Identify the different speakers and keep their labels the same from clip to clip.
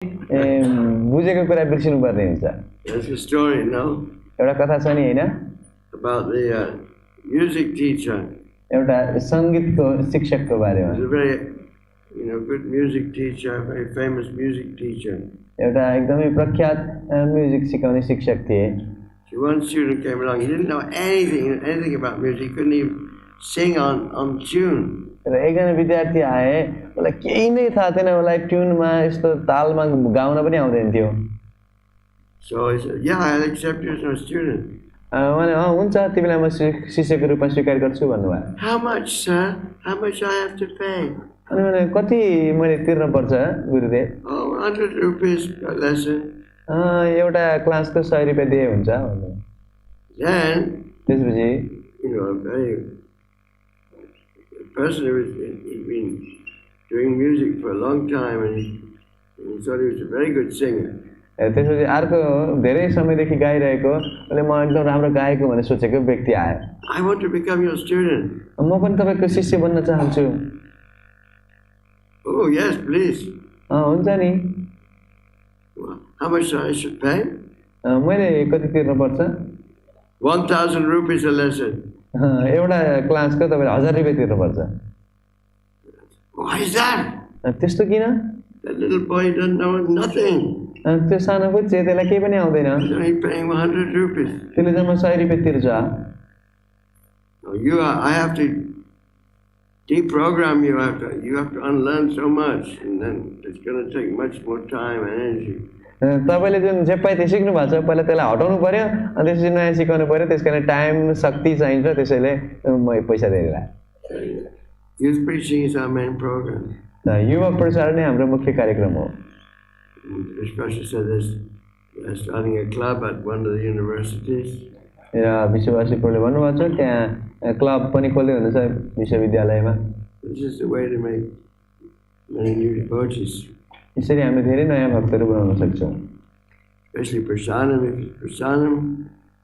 Speaker 1: बुझेको कुरा बिर्सिनु पर्ने हुन्छ।
Speaker 2: There's a story, no?
Speaker 1: एउटा कथा छ नि हैन?
Speaker 2: About the music teacher.
Speaker 1: एउटा संगीतको शिक्षकको बारेमा।
Speaker 2: He's a very, good music teacher, very famous music teacher.
Speaker 1: एउटा एकदमै प्रख्यात म्युजिक सिकाउने शिक्षक थिए।
Speaker 2: So one student came along. He didn't know anything about music. He couldn't even sing on tune.
Speaker 1: र एकजना विद्यार्थी आए, उलाई केही नै थाहा थिएन, उलाई ट्युनमा यस्तो तालमा गाउन पनि आउँदैन थियो।
Speaker 2: So he said, "Yeah, I'll accept you as my student."
Speaker 1: भने हुन्छ, तिमीलाई म शिष्यको रूपमा स्वीकार गर्छु भन्नुभयो।
Speaker 2: How much, sir? How much I have to pay?
Speaker 1: अनि भने कति मैले तिर्न पर्छ गुरुदेव?
Speaker 2: Oh, 100 rupees per lesson.
Speaker 1: एउटा क्लासको 100 रुपैयाँ दिए हुन्छ भन्नु।
Speaker 2: Then,
Speaker 1: त्यसपछि
Speaker 2: a person who had been doing music for a long time and he thought he was a very good singer.
Speaker 1: त्यसपछि अर्को धेरै समयदेखि गाइरहेको, उसले म एकदम राम्रो गाएको भनेर सोचेको व्यक्ति आयो।
Speaker 2: I want to become your student.
Speaker 1: म पनि तपाईको शिष्य बन्न चाहन्छु।
Speaker 2: Oh, yes, please.
Speaker 1: हुन्छ नि।
Speaker 2: How much I should pay?
Speaker 1: मैले कति तिर्नु पर्छ?
Speaker 2: 1,000 rupees a lesson.
Speaker 1: एउटा क्लासको तपाईले 1000 रुपैयाँ तिर्नु पर्छ।
Speaker 2: Why is that?
Speaker 1: त्यस्तो किन?
Speaker 2: That little boy doesn't know nothing.
Speaker 1: त्यो सानो बच्चे त्यसलाई केही पनि आउँदैन।
Speaker 2: He's only paying 100 rupees.
Speaker 1: त्यसले जम्मा 100 रुपैयाँ तिर्छ।
Speaker 2: I have to deprogram you. You have to unlearn so much, and then it's going to take much more time and energy.
Speaker 1: तपाईले जुन जे पाए त्यो सिक्नु भएको छ, पहिला त्यसलाई हटाउनु पर्यो, अनि त्यसपछि नयाँ सिकाउनु पर्यो, त्यसकारण टाइम शक्ति चाहिन्छ, त्यसैले म पैसा धेरै लाग्छ।
Speaker 2: Youth preaching is our main program.
Speaker 1: युवा प्रचार नै हाम्रो मुख्य कार्यक्रम हो।
Speaker 2: Especially said they're starting a club at one of the universities.
Speaker 1: विश्ववासीले भन्नुभएको छ त्यहाँ क्लब पनि खोल्दै हुनुहुन्छ विश्वविद्यालयमा।
Speaker 2: This is the way to make many new devotees.
Speaker 1: यसरी हामीले धेरै नयाँ भक्तहरू बनाउन सक्छौँ।
Speaker 2: Especially prasadam, if prasadam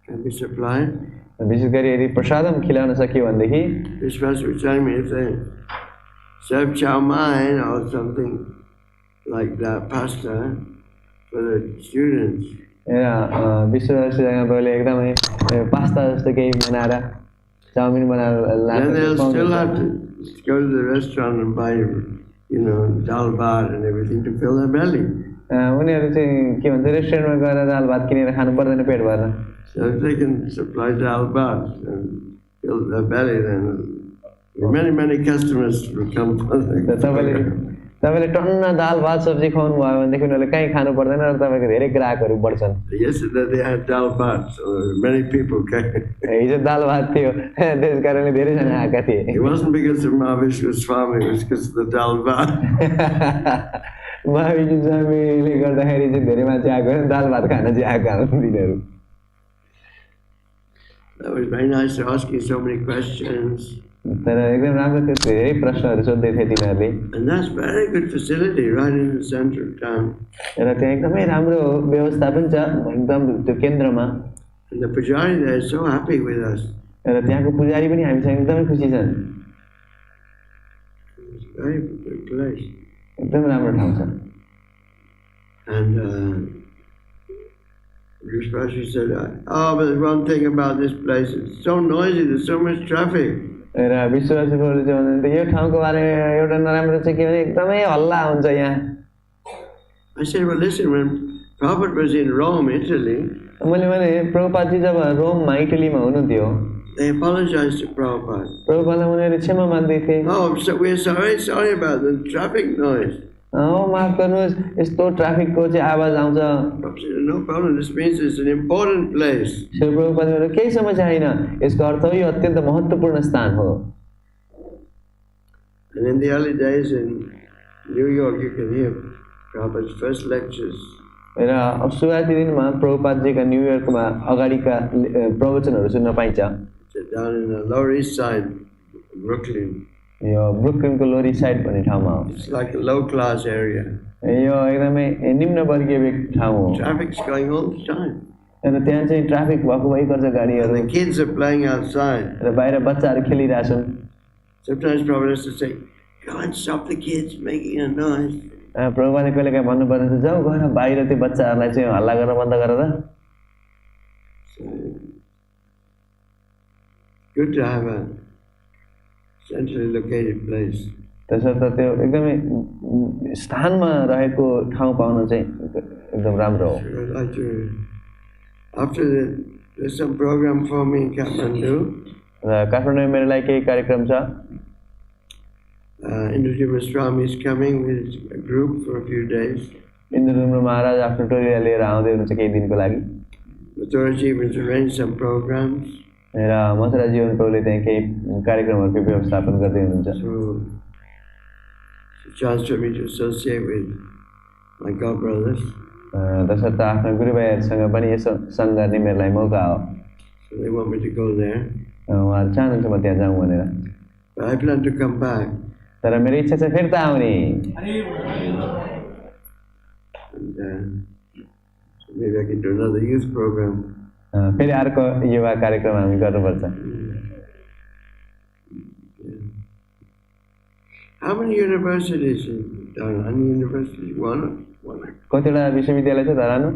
Speaker 2: can be supplied.
Speaker 1: विशेष गरी यदि प्रसादम खिलाउन सकियो भनेदेखि,
Speaker 2: Especially with telling me if they serve chow mein or something like that, pasta for the students.
Speaker 1: विश्ववासीले एकदमै पास्ता जस्तो केही बनाएर चाउमिन बनाएर लान्छ।
Speaker 2: Then they'll still have to go to the restaurant and buy, dal bhat and everything to fill their belly.
Speaker 1: उनीहरू चाहिँ के भन्छ रेस्टुरेन्टमा गएर दाल भात किनेर खानु पर्दैन पेट भर्न।
Speaker 2: So if they can supply dal bhat and fill their belly, then many customers will come for the तपाईले टन्न दाल भात सब्जी खुवाउनु भयो भनेदेखि उनीहरूले कहीँ खानु पर्दैन र तपाईको धेरै ग्राहकहरू बढ्छन्। Yesterday they had dal bhat, so many people came.
Speaker 1: हिजो दाल भात थियो, त्यसकारणले धेरै जना आएका थिए।
Speaker 2: It wasn't because of Mahavishnu Swami, it was because of the dal bhat.
Speaker 1: Mahavishnu स्वामीले गर्दाखेरि चाहिँ धेरै मान्छे आएको, दाल भात खान चाहिँ आएका हुन् तिनीहरू।
Speaker 2: That was very nice to ask you so many questions.
Speaker 1: तर एकदम राम्रो थियो, धेरै प्रश्नहरू सोध्दै थिए तिनीहरूले।
Speaker 2: And that's very good facility right in the center of town.
Speaker 1: र त्यहाँ एकदमै राम्रो व्यवस्था पनि छ, एकदम त्यो केन्द्रमा।
Speaker 2: And the pujari there is so happy with us.
Speaker 1: र त्यहाँको पुजारी पनि हामीसँग एकदमै खुसी छन्।
Speaker 2: It's a very good place.
Speaker 1: एकदम राम्रो ठाउँ छ।
Speaker 2: And Rishpashi said, "Oh, but there's one thing about this place, it's so noisy, there's so much traffic."
Speaker 1: र विश्वासीहरूले चाहिँ भन्नुहुन्छ यो ठाउँको बारेमा एउटा नराम्रो चाहिँ के भने एकदमै हल्ला हुन्छ यहाँ।
Speaker 2: I said, "Well, listen, when Purport was in Rome, Italy,
Speaker 1: मैले भने प्रभुपादजी जब रोममा इटलीमा हुनुहुन्थ्यो,
Speaker 2: they apologized to Prabhupada.
Speaker 1: प्रभुपादलाई उनीहरूले क्षमा माग्दै थिए।
Speaker 2: Oh, so we're sorry about the traffic noise.
Speaker 1: माफ गर्नुहोस्, यस्तो ट्राफिकको चाहिँ आवाज आउँछ।
Speaker 2: Prabhupada said, "No problem, this means it's an important place."
Speaker 1: प्रभुपादले केही समस्या छैन, यसको अर्थ यो अत्यन्त महत्त्वपूर्ण स्थान हो।
Speaker 2: And in the early days in New York, you can hear Prabhupada's first lectures.
Speaker 1: र सुरुवाती दिनमा प्रभुपादजीका न्युयोर्कमा अगाडिका प्रवचनहरू सुन्न पाइन्छ।
Speaker 2: Down in the Lower East Side, Brooklyn.
Speaker 1: Yo ब्रुकलिनको lorry side भन्ने ठाउँमा हो।
Speaker 2: It's like a low-class area.
Speaker 1: यो एकदमै निम्न वर्गीय ठाउँ हो।
Speaker 2: Traffic's going all the time.
Speaker 1: र त्यहाँ चाहिँ ट्राफिक भएको भइ गर्छ गाडीहरू।
Speaker 2: The kids are playing outside.
Speaker 1: र बाहिर बच्चाहरू खेलिरहेछन्।
Speaker 2: Sometimes Prabhupada has to say, "Go and stop the kids making a noise."
Speaker 1: प्रभुपादले कहिलेकाहीँ भन्नुपर्ने हुन्छ जाऊ गएर बाहिर त्यो बच्चाहरूलाई चाहिँ हल्ला गरेर बन्द गरेर
Speaker 2: good to have a centrally located place.
Speaker 1: त्यसर्थ त्यो एकदमै स्थानमा रहेको ठाउँ पाउन चाहिँ एकदम राम्रो हो.
Speaker 2: I'd like to, after there's some program for me in Kathmandu.
Speaker 1: काठमाडौँमा मेरो लागि केही कार्यक्रम छ.
Speaker 2: Dhruva Swami is coming with a group for a few days.
Speaker 1: Dhruva Mahārāja आफ्नो टोलीलाई लिएर आउँदै हुनुहुन्छ केही दिनको लागि.
Speaker 2: Mathuraji has arranged some programs.
Speaker 1: र मथुरा जीवन प्रभुले त्यहाँ केही कार्यक्रमहरूको व्यवस्थापन गर्दै हुनुहुन्छ.
Speaker 2: So it's a chance for me to associate with my god brothers.
Speaker 1: त्यसर्थ आफ्ना गुरुभाइहरूसँग पनि यसो सङ्ग गर्ने मेरो लागि मौका हो.
Speaker 2: So they want me to go there.
Speaker 1: उहाँहरू चाहनुहुन्छ म त्यहाँ जाउँ भनेर.
Speaker 2: But I plan to come back.
Speaker 1: तर मेरो इच्छा छ फिर्ता आउने.
Speaker 2: And so maybe I can do another youth program.
Speaker 1: फेरि अर्को युवा कार्यक्रम हामी गर्नुपर्छ.
Speaker 2: How many universities in Dharan? How many universities? One.
Speaker 1: कतिवटा विश्वविद्यालय छ धरानमा?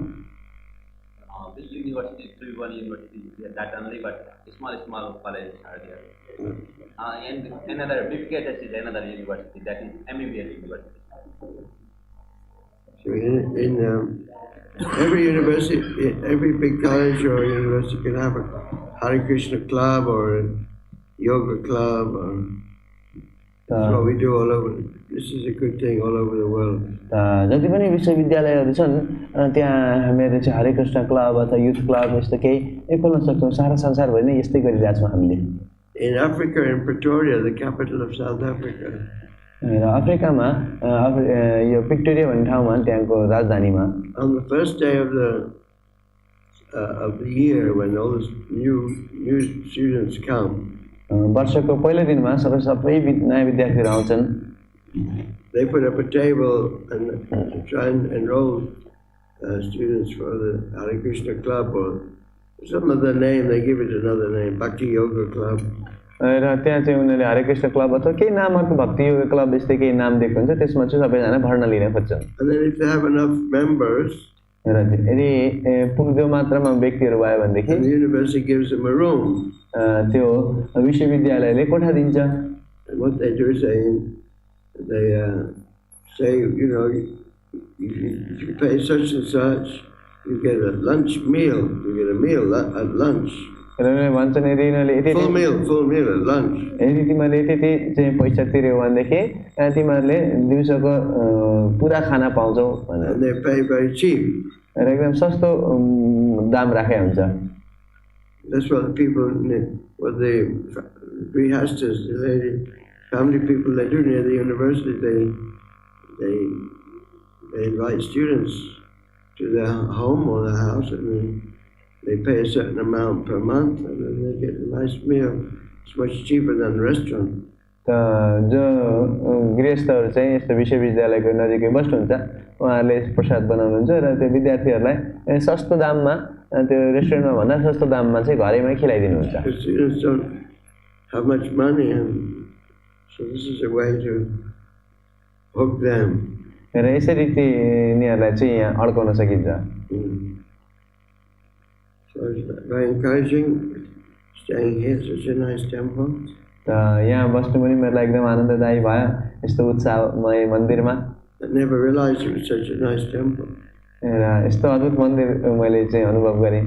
Speaker 3: This university is one university, that only, but small colleges are there. And another big campus is another university, that is MBBS university.
Speaker 2: So in every university, every big college or university can have a harekrishna club or a yoga club. Or that's what we do all over. This is a good thing all over the world.
Speaker 1: जति पनि विश्वविद्यालयहरू छन् त्यहाँ हामीले चाहिँ Harekrishna club अथवा youth club यस्तो केही खोल्न सक्छौँ. सारा संसारभरि नै यस्तै गरिरहेछौँ हामीले.
Speaker 2: In Africa, in Pretoria, the capital of South Africa.
Speaker 1: र अफ्रिकामा यो प्रिटोरिया भन्ने ठाउँमा त्यहाँको राजधानीमा
Speaker 2: On the first day of the year, when all the new students come,
Speaker 1: वर्षको पहिलो दिनमा सबै नयाँ विद्यार्थीहरू आउँछन्.
Speaker 2: They put up a table and try and enroll students for the Harekrishna Club or some other name. They give it another name, Bhakti Yoga Club.
Speaker 1: र त्यहाँ चाहिँ उनीहरूले हरेकृष्ण क्लब अथवा केही नामहरूको भक्ति योगा क्लब यस्तै केही नाम दिएको हुन्छ. त्यसमा चाहिँ सबैजना भर्ना लिन खोज्छन्.
Speaker 2: And then if they have enough members,
Speaker 1: र यदि पुग्दो मात्रामा व्यक्तिहरू भयो भनेदेखि
Speaker 2: the university gives them a room.
Speaker 1: त्यो विश्वविद्यालयले कोठा दिन्छ.
Speaker 2: And what they do is they say, you know, if you pay such and such, you get a lunch meal. You get a meal at lunch.
Speaker 1: भन्छन् यदि यिनीहरूले
Speaker 2: full meal at lunch.
Speaker 1: यदि तिमीहरूले त्यति चाहिँ पैसा तिर्यो भनेदेखि तिमीहरूले दिउँसोको पुरा खाना पाउँछौ भनेर.
Speaker 2: And they pay very cheap.
Speaker 1: र एकदम सस्तो दाम राखेको हुन्छ.
Speaker 2: That's what the people, what the grihastas, the family people, they do near the university. They invite students to their home or their house, and they pay a certain amount per month, and then they get a nice meal. It's much cheaper than a restaurant.
Speaker 1: जो गृहस्थहरू चाहिँ यस्तो विश्वविद्यालयको नजिकै बस्नुहुन्छ उहाँहरूले प्रसाद बनाउनुहुन्छ र त्यो विद्यार्थीहरूलाई सस्तो दाममा त्यो रेस्टुरेन्टमा भन्दा सस्तो दाममा चाहिँ घरैमै खिलाइदिनुहुन्छ.
Speaker 2: Students don't have much money, and so this is a way to hook them.
Speaker 1: र यसरी तिनीहरूलाई चाहिँ यहाँ अड्काउन सकिन्छ.
Speaker 2: So it's very encouraging staying here, such a nice temple.
Speaker 1: यहाँ बस्नु पनि मेरो लागि एकदम आनन्ददायी भयो यस्तो उत्साहमय मन्दिरमा.
Speaker 2: I never realized it was such a nice temple.
Speaker 1: र यस्तो अद्भुत मन्दिर मैले चाहिँ अनुभव गरेँ.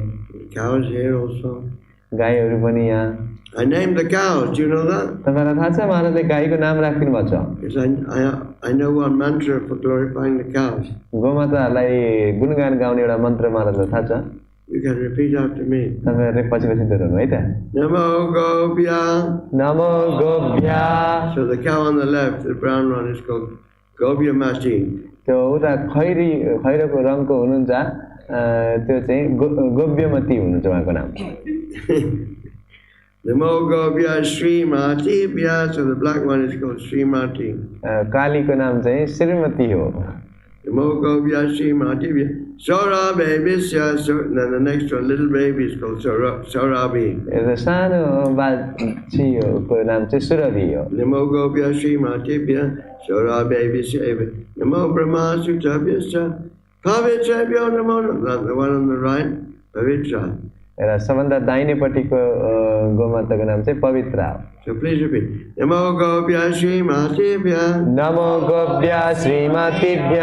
Speaker 2: Cows here also.
Speaker 1: गाईहरू पनि यहाँ.
Speaker 2: I named the cows. Do you know that?
Speaker 1: तपाईँलाई थाहा छ महाराजले गाईको नाम राखिदिनु भएको छ.
Speaker 2: Yes, I know one mantra for glorifying the cows.
Speaker 1: गोमाताहरूलाई गुणगान गाउने एउटा मन्त्र महाराजलाई थाहा छ.
Speaker 2: You can repeat after me.
Speaker 1: तपाईँहरूले पछि दोहोऱ्याउनु है त.
Speaker 2: Namo Gobhya.
Speaker 1: NaMo गोभ्या.
Speaker 2: So the cow on the left, the brown one, is called Gobhya Mati.
Speaker 1: त्यो उता खैरोको रङको हुनुहुन्छ त्यो चाहिँ गोभ्यमती हुनुहुन्छ उहाँको नाम.
Speaker 2: Namo Gobhya Śrīmatibhya. So the black one is called Śrīmati.
Speaker 1: कालीको नाम चाहिँ श्रीमती हो.
Speaker 2: Namo Gopya Śrīmātibhya Saurabhebhisya. Then the next one, little baby, is called Saurabhi.
Speaker 1: सानो बाछीको नाम चाहिँ सुरभि हो.
Speaker 2: Namo Gopya Śrīmātibhya Saurabhebhisya. Namo Brahma Sutabhyasya Pavitrebhyo Namo. The one on the right, Pavitra.
Speaker 1: र सबभन्दा दाहिनेपट्टिको गोमाताको नाम चाहिँ पवित्रा हो.
Speaker 2: So please repeat. Namo Gopya Śrīmātibhya.
Speaker 1: नमो गोप्य श्रीमतीभ्य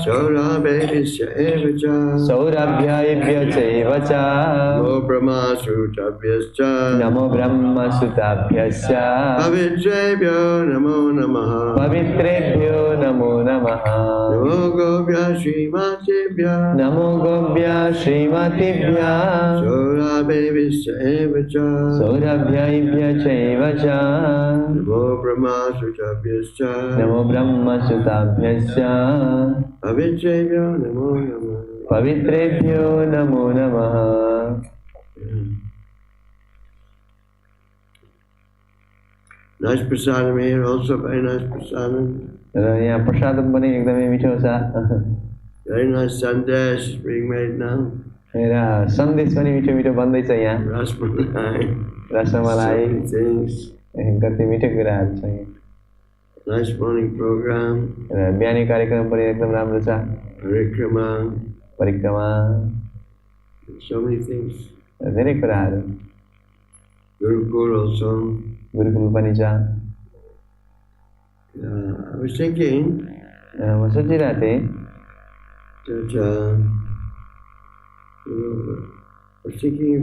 Speaker 2: Saurabhebhisya evacha.
Speaker 1: सौरभ्येभ्य चैव च.
Speaker 2: Namo Brahma Sutabhyasya.
Speaker 1: नमो ब्रह्मसुताभ्यश्च.
Speaker 2: Pavitrebhyo Namo Namaha.
Speaker 1: पवित्रेभ्यो नमो नमः.
Speaker 2: Namo Gopya Śrīmātibhya.
Speaker 1: नमो गोप्य श्रीमतीभ्य
Speaker 2: Saurabhebhisya evacha.
Speaker 1: सौरभ्येभ्य चैव च.
Speaker 2: Namo Brahma Sutabhyasya.
Speaker 1: नमो ब्रह्मसुताभ्यश्च.
Speaker 2: Pavitrebhyo Namo Namaha.
Speaker 1: पवित्रेभ्यो नमो नमः.
Speaker 2: Nice prasadam here, also very nice prasadam.
Speaker 1: र यहाँ प्रसाद पनि एकदमै मिठो छ.
Speaker 2: Very nice sandesh is being made now.
Speaker 1: र सन्देश पनि मिठो मिठो बन्दैछ यहाँ.
Speaker 2: Rasmalai.
Speaker 1: रसमलाई
Speaker 2: Things.
Speaker 1: कति मिठो कुराहरू छ यहाँ.
Speaker 2: Nice morning program.
Speaker 1: र बिहानी कार्यक्रम पनि एकदम राम्रो छ.
Speaker 2: Harekrishna.
Speaker 1: परिक्रमा
Speaker 2: So many things.
Speaker 1: धेरै कुराहरू.
Speaker 2: Gurukul also.
Speaker 1: गुरुकुल पनि छ.
Speaker 2: I was thinking
Speaker 1: म सोचिरहेको थिएँ
Speaker 2: that I was thinking of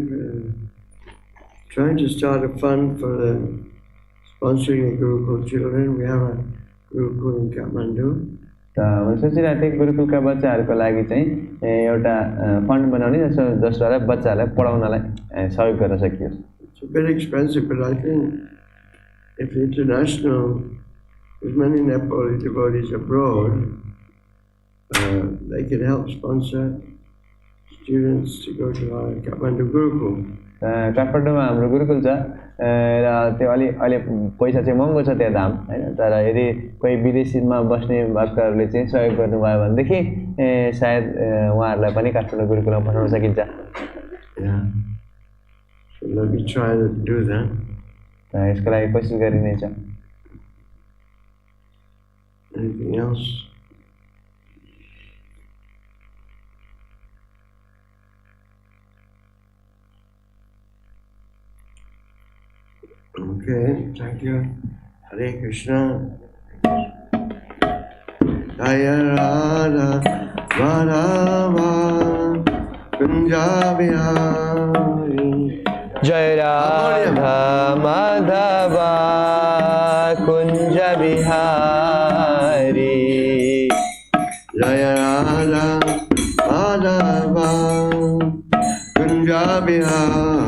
Speaker 2: trying to start a fund for sponsoring the Gurukul children. We have a Gurukul in Kathmandu.
Speaker 1: त म सोचिरहेको थिएँ गुरुकुलका बच्चाहरूको लागि चाहिँ एउटा फन्ड बनाउने जसद्वारा बच्चाहरूलाई पढाउनलाई सहयोग गर्न सकियोस्.
Speaker 2: It's a bit expensive, but I think if international, there's many Nepali devotees abroad, they can help sponsor students to go to our Kathmandu Gurukul.
Speaker 1: काठमाडौँमा हाम्रो गुरुकुल छ र त्यो अहिले पैसा चाहिँ महँगो छ त्यहाँ दाम हैन. तर यदि कोही विदेशीमा बस्ने भक्तहरूले चाहिँ सहयोग गर्नुभयो भनेदेखि सायद उहाँहरूलाई पनि काठमाडौँ गुरुकुलमा पठाउन सकिन्छ.
Speaker 2: Yeah. So let me try to do that.
Speaker 1: यसको लागि कोसिस गरिनेछ.
Speaker 2: Anything else? Okay, thank you. Hare Krishna. Jaya Radha Madhava Kunja Bihari.
Speaker 1: जय Radha Madhav Kunj Bihari.
Speaker 2: Jaya Radha Madhava Kunja Bihari.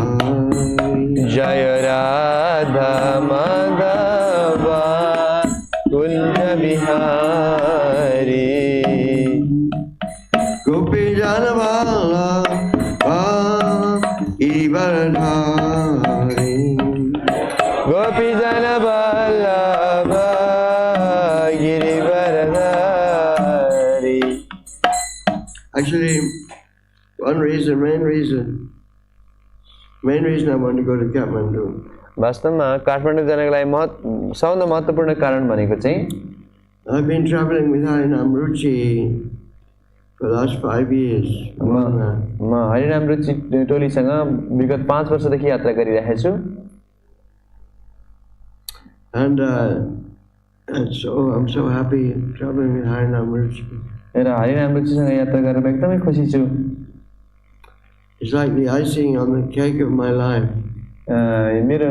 Speaker 1: जय Radha Madhav Kunj Bihari.
Speaker 2: Gopi Janavalla Ivardhari.
Speaker 1: गोपी जन Vallabh Girivardhari.
Speaker 2: Actually, main reason I want to go to Kathmandu.
Speaker 1: वास्तवमा काठमाडौँ जानको लागि सबभन्दा महत्त्वपूर्ण कारण भनेको चाहिँ
Speaker 2: I've been traveling with Harinam Ruchi for the last 5 years.
Speaker 1: म हरिनाम रुचि टोलीसँग विगत 5 वर्षदेखि यात्रा गरिरहेको छु.
Speaker 2: And I'm so happy traveling with Harinam Ruchi.
Speaker 1: र हरिनाम रुचिसँग यात्रा गरेर एकदमै खुसी छु.
Speaker 2: It's like the icing on the cake of my life.
Speaker 1: मेरो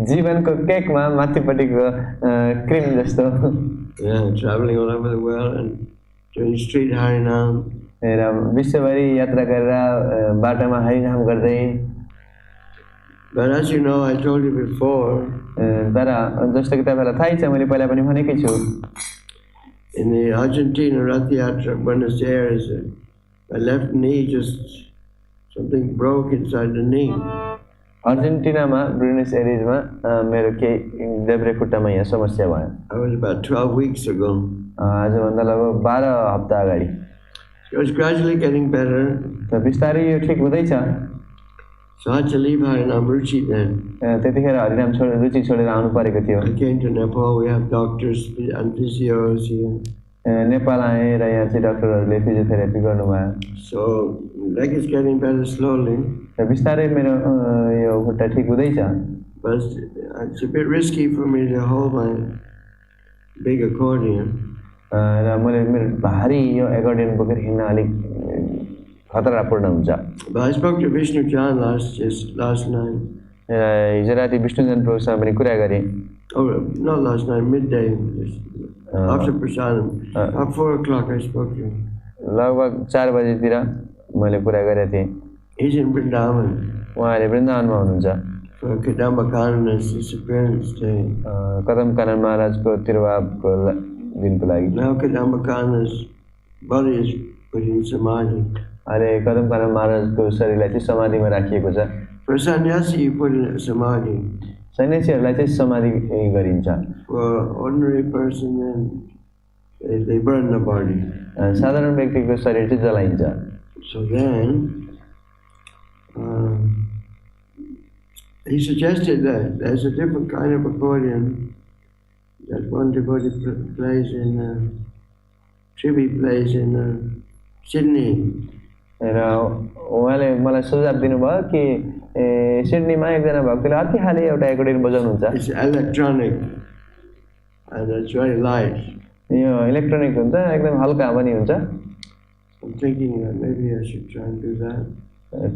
Speaker 1: जीवनको केकमा माथिपट्टिको क्रिम जस्तो.
Speaker 2: Yeah, traveling all over the world and doing street Harinam.
Speaker 1: र विश्वभरि यात्रा गरेर बाटोमा हरिनाम गर्दै.
Speaker 2: But as you know, I told you before.
Speaker 1: तर जस्तो कि तपाईलाई थाहै छ, मैले पहिला पनि भनेकै छु.
Speaker 2: In the Argentina Rath Yatra, Buenos Aires, my left knee something broke inside the knee.
Speaker 1: अर्जेन्टिनामा Buenos एरिजमा मेरो केही देब्रे खुट्टामा यहाँ समस्या भयो।
Speaker 2: I was about 12 weeks ago.
Speaker 1: आजभन्दा लगभग 12 हप्ता अगाडि।
Speaker 2: So it's gradually getting better.
Speaker 1: त बिस्तारै यो ठिक हुँदैछ।
Speaker 2: So I had to leave Harinam Ruchi then.
Speaker 1: त्यतिखेर हरिनाम रुचि छोडेर आउनु परेको थियो।
Speaker 2: I came to Nepal. We have doctors and physios here.
Speaker 1: Nepal आए र यहाँ चाहिँ डाक्टरहरूले फिजियोथेरापी गर्नुभयो।
Speaker 2: So leg is getting better slowly.
Speaker 1: र बिस्तारै मेरो यो खुट्टा ठिक हुँदैछ।
Speaker 2: But it's a bit risky for me to hold my big accordion.
Speaker 1: र मैले मेरो भारी यो एक्कर्डियन बोकेर हिँड्न अलिक खतरापूर्ण हुन्छ।
Speaker 2: But I spoke to Vishnu Jan last night.
Speaker 1: हिजो राति विष्णुजन प्रभुसँग पनि कुरा गरेँ।
Speaker 2: Oh, not last night, midday. After Prasadam. At 4 o'clock I spoke to him.
Speaker 1: लगभग 4 बजेतिर मैले कुरा गरेको थिएँ।
Speaker 2: He's in Vrindavan.
Speaker 1: उहाँले वृन्दावनमा हुनुहुन्छ।
Speaker 2: For Kadamba Kanana's disappearance day.
Speaker 1: कदम कानन महाराजको तिरुभावको दिनको लागि।
Speaker 2: Now Kadamba Kanana's body is put in samadhi.
Speaker 1: अहिले कदम कानन महाराजको शरीरलाई चाहिँ समाधिमा राखिएको छ।
Speaker 2: For sannyasi you put in samadhi.
Speaker 1: सन्यासीहरूलाई चाहिँ समाधि गरिन्छ।
Speaker 2: For ordinary person then they burn the body.
Speaker 1: साधारण व्यक्तिको शरीर चाहिँ जलाइन्छ।
Speaker 2: So then he suggested that there's a different kind of accordion that one devotee plays in Trivi plays in Sydney.
Speaker 1: र उहाँले मलाई सुझाव दिनुभयो कि सिडनीमा एकजना भक्तले अतिखाले एउटा एक्कर्डियन बजाउनुहुन्छ।
Speaker 2: It's electronic and it's very light.
Speaker 1: Yo electronic हुन्छ, एकदम हल्का पनि हुन्छ।
Speaker 2: I'm thinking that maybe I should try and do that.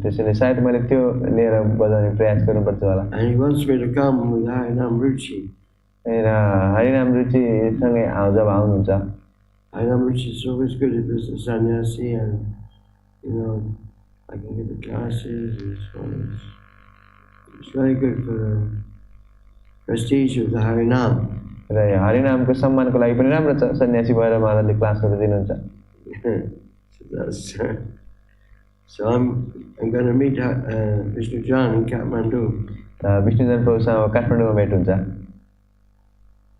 Speaker 1: त्यसैले सायद मैले त्यो लिएर बजाउने प्रयास गर्नुपर्छ होला।
Speaker 2: And he wants me to come with Harinam Ruchi.
Speaker 1: र हरिनाम रुचिसँगै जब आउनुहुन्छ।
Speaker 2: Harinam Ruchi is always good if it's a sannyasi and I can give the classes. It's very good for the prestige of the Harinam.
Speaker 1: र हरिनामको सम्मानको लागि पनि राम्रो छ। सन्यासी भएर महाराजले क्लासहरू दिनुहुन्छ।
Speaker 2: So I'm going to meet Vishnu Jan in Kathmandu.
Speaker 1: Vishnujan प्रभुसँग काठमाडौँमा भेट हुन्छ।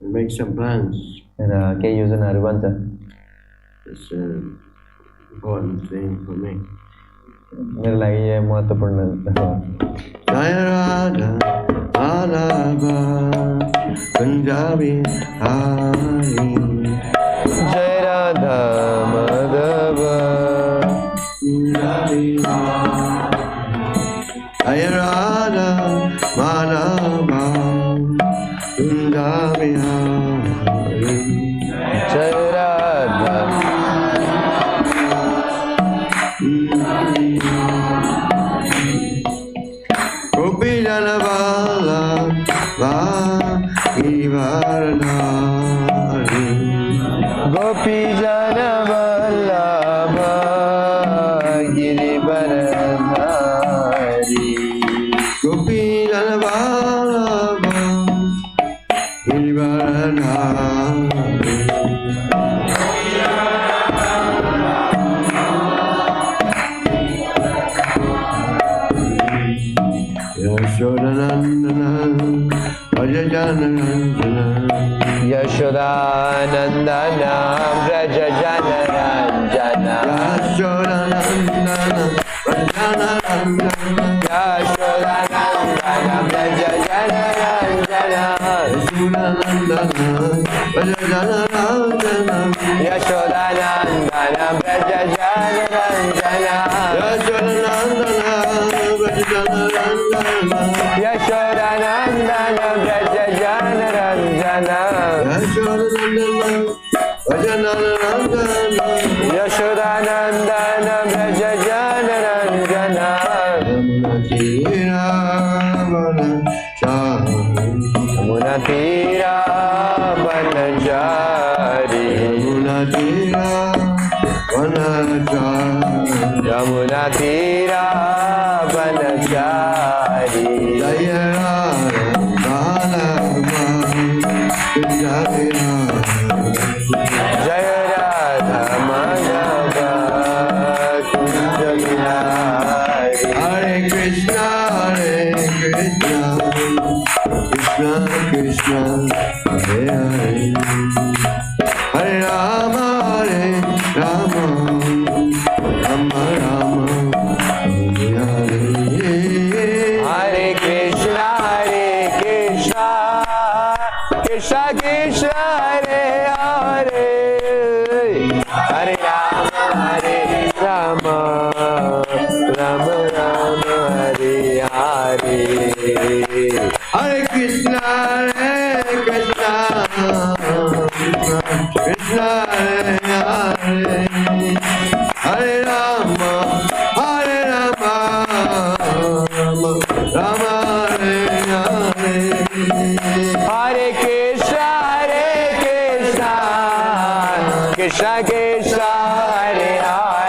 Speaker 2: And make some plans.
Speaker 1: र केही योजनाहरू बन्छ।
Speaker 2: It's an important thing for me.
Speaker 1: मेरो लागि यो महत्त्वपूर्ण हो।
Speaker 2: Jai Radha Madhava Punjabi Hari.
Speaker 1: जय Radha Madhav
Speaker 2: Punjabi Hari. Jai Radha Madhava Punjabi Hari.
Speaker 1: जय राधा
Speaker 2: Gopi Janavala Girivaradhari.
Speaker 1: गोपी जन Vallabh Girivardhari.
Speaker 2: Gopi Janavala Girivaradhari. Yashodanandana Brajajanarandana.
Speaker 1: यशोदानन्दना Vraj जनरञ्जना।
Speaker 2: Yashodanandana Brajajanarandana.
Speaker 1: यशोदानन्दना Vraj जनरञ्जना।
Speaker 2: Yashodanandana Brajajanarandana.
Speaker 1: यशोदानन्दना Vraj जनरञ्जना।
Speaker 2: Yashodanandana Brajajanarandana.
Speaker 1: यशोदानन्दना Vraj जनरञ्जना। Yashodanandan Vraj जनरञ्जना। Yamuna तीरा वनचारी। यमुना तीरा वनचारी।
Speaker 2: जय राधा माधव कुंज बिहारी। हरे Krishna Hare Hare Rama, Rama Rama, Hare Hare.
Speaker 1: Hare Krishna, Krishna Krishna, Hare Hare, Hare Rama, Rama Rama, Hare Hare.
Speaker 2: Hare Krishna, Krishna Krishna, Hare Hare. Hare Rama, Rama Rama, Hare Hare.
Speaker 1: Hare Krishna, Krishna Krishna, Hare Hare,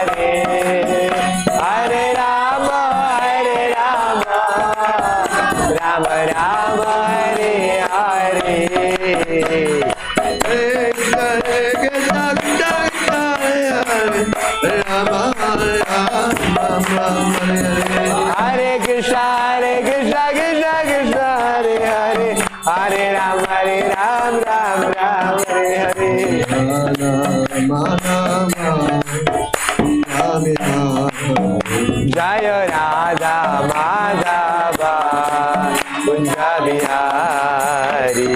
Speaker 1: Hare Rama, Rama Rama, Hare Hare. Hare Krishna, Krishna Krishna, Hare Hare, Hare Rama, Rama Rama, Hare Hare. Jaya Radha Madhava Kunja Bihari.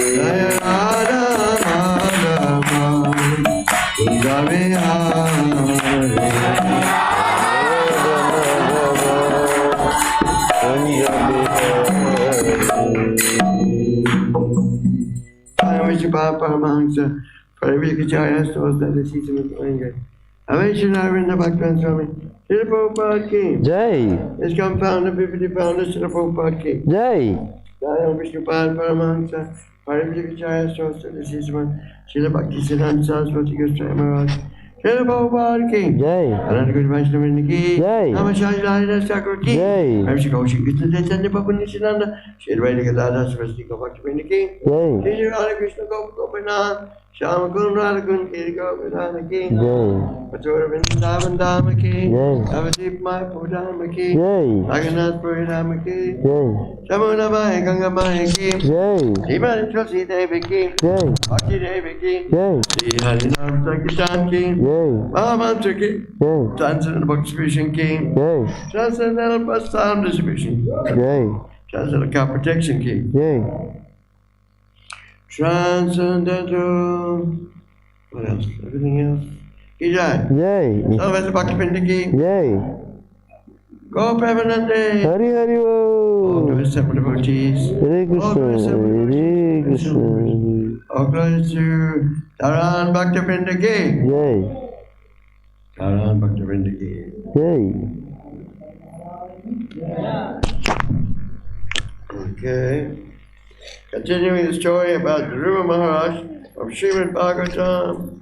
Speaker 2: Paramahansa, Parivakacharya, Sthostada, Sisamatvanga, Mahavishnu Swami Śrīla Prabhupada ki
Speaker 1: Jai,
Speaker 2: ISKCON founder, 50 founder, Śrīla Prabhupada ki
Speaker 1: Jai.
Speaker 2: Mahavishnu Paramahansa, Parivakacharya, Sthostada, Sisamatvanga, Śrīla Bhaktisiddhanta Saraswati Goswami Maharaj, Śrīla Prabhupada ki
Speaker 1: Jai,
Speaker 2: Ananda Guru Vaishnava ki
Speaker 1: Jai.
Speaker 2: Nama Śrīla Cakravartī ki
Speaker 1: Jai.
Speaker 2: Mahavishnu Swami Maharaja, Śrīla Tadā, Saraswati Gopakshapani ki
Speaker 1: Jai,
Speaker 2: Śrīla Harekrishna Gopakshapana, Shama Kun Radhakun Kiri Govardhana ki
Speaker 1: Jai,
Speaker 2: Mathura Vrindavan Dhama ki
Speaker 1: Jai.
Speaker 2: Navadip Mayapur Dhama ki
Speaker 1: Jai,
Speaker 2: Raghunath Puri Dhama ki
Speaker 1: Jai,
Speaker 2: Jamuna Mai Ganga Mai ki
Speaker 1: Jai,
Speaker 2: Himani Tulsi Devi ki
Speaker 1: Jai,
Speaker 2: Bhakti Devi ki
Speaker 1: Jai,
Speaker 2: Sri Harinam Sankirtan ki
Speaker 1: Jai,
Speaker 2: Mahamantra ki
Speaker 1: Jai,
Speaker 2: Transcendental Book Distribution ki
Speaker 1: Jai,
Speaker 2: Transcendental Bus Sound Distribution
Speaker 1: Jai,
Speaker 2: Transcendental Car Protection ki
Speaker 1: Jai.
Speaker 2: Transcendental. What else? Everything else. Jai.
Speaker 1: Jai,
Speaker 2: Salvation Bhakti Pindiki.
Speaker 1: Jai.
Speaker 2: Go Premanande.
Speaker 1: Hari Hari
Speaker 2: All
Speaker 1: Om.
Speaker 2: to his separate devotees.
Speaker 1: Hare Krishna, Hare Krishna.
Speaker 2: All glory to Dharan Bhakti Pindiki.
Speaker 1: Jai,
Speaker 2: Dharan Bhakti Pindiki.
Speaker 1: Jai.
Speaker 2: Okay. Continuing the story about Dhruva Mahārāja from Śrīmad Bhagavatam,